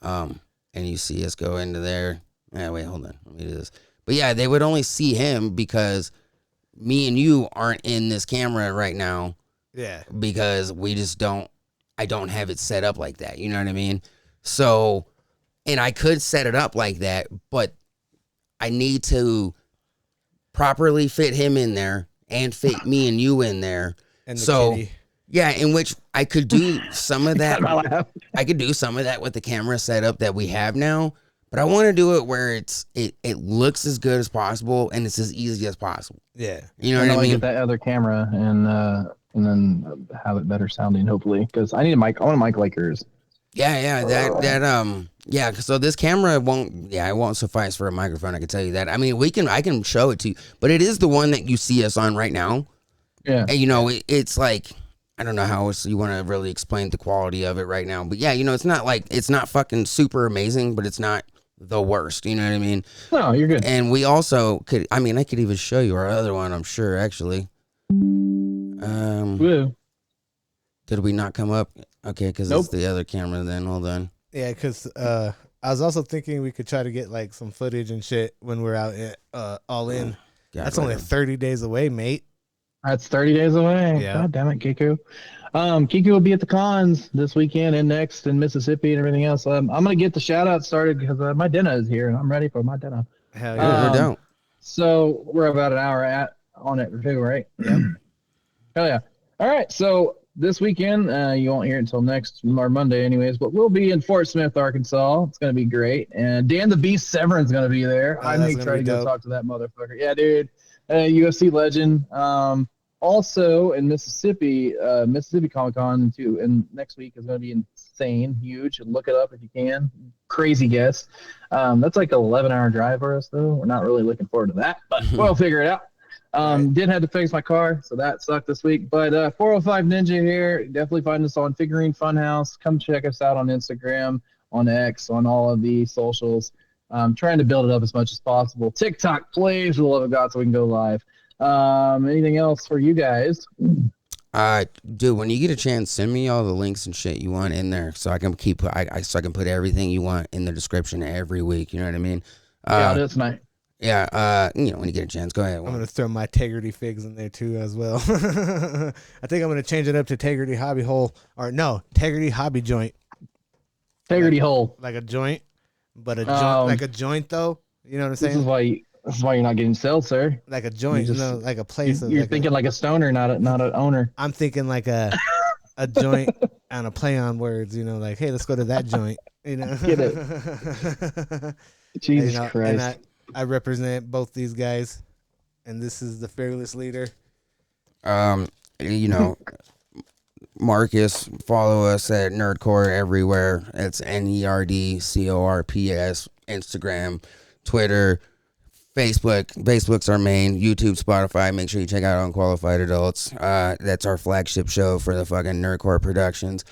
and you see us go into there. Wait, hold on. Let me do this. But yeah, they would only see him because me and you aren't in this camera right now. Yeah. Because I don't have it set up like that. You know what I mean? So, and I could set it up like that, but I need to properly fit him in there and fit me and you in there. And the kitty. Yeah, in which I could do some of that. I could do some of that with the camera setup that we have now, but I want to do it where it looks as good as possible and it's as easy as possible. Yeah, you know what I mean. Get that other camera and then have it better sounding, hopefully, because I need a mic. I want a mic like yours. Yeah. So this camera won't suffice for a microphone. I can tell you that. I mean, I can show it to you, but it is the one that you see us on right now. Yeah. And it's like, I don't know how else you want to really explain the quality of it right now, but yeah, it's not fucking super amazing, but it's not the worst. You know what I mean? No, you're good. And we also could. I mean, I could even show you our other one. I'm sure, actually. Woo. Did we not come up? Okay, because It's the other camera then. Hold on. Yeah, because I was also thinking we could try to get like some footage and shit when we're out at All In. That's only 30 days away, mate. That's 30 days away. Yeah. God damn it, Kiku. Kiku will be at the cons this weekend and next in Mississippi and everything else. I'm going to get the shout out started because my dinner is here and I'm ready for my dinner. Hell yeah. No doubt. So we're about an hour on it too, right? Yeah. Hell yeah. All right. So this weekend, you won't hear it until next or Monday anyways, but we'll be in Fort Smith, Arkansas. It's going to be great. And Dan the Beast Severin's going to be there. I may try to go talk to that motherfucker. Yeah, dude. UFC legend. Also in Mississippi Comic-Con too, and next week is going to be insane, huge. Look it up if you can. Crazy guest. That's like an 11-hour drive for us though. We're not really looking forward to that, but we'll figure it out. Did have to fix my car, so that sucked this week. But 405 Ninja here. Definitely find us on Figurine Funhouse. Come check us out on Instagram, on X, on all of the socials. Trying to build it up as much as possible. TikTok, please, for the love of God, so we can go live. Anything else for you guys? Dude, when you get a chance, send me all the links and shit you want in there, so I can so I can put everything you want in the description every week. You know what I mean? Yeah, I'll do it tonight. Yeah, when you get a chance, go ahead. I'm going to throw my Tegrity figs in there too as well. I think I'm going to change it up to Tegrity Hobby Hole. Or no, Tegrity Hobby Joint. Tegrity Hole. Like a joint, but a joint, like a joint though. You know what I'm saying? This is why you're not getting sales, sir. Like a joint, like a place. You're thinking like a stoner, not an owner. I'm thinking like a joint and a play on words, like, hey, let's go to that joint. Get it. Jesus Christ. And I represent both these guys, and this is the fearless leader. Marcus, follow us at Nerdcore everywhere. It's NERDCORPS, Instagram, Twitter, Facebook. Facebook's our main. YouTube, Spotify. Make sure you check out Unqualified Adults. That's our flagship show for the fucking Nerdcore Productions.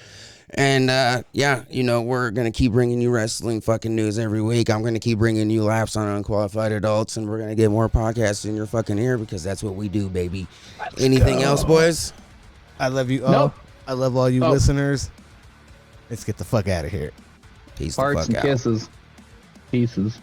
And, we're going to keep bringing you wrestling fucking news every week. I'm going to keep bringing you laughs on Unqualified Adults, and we're going to get more podcasts in your fucking ear because that's what we do, baby. Anything else, boys? I love you all. Nope. I love all you listeners. Let's get the fuck out of here. Peace. Hearts and kisses. Pieces.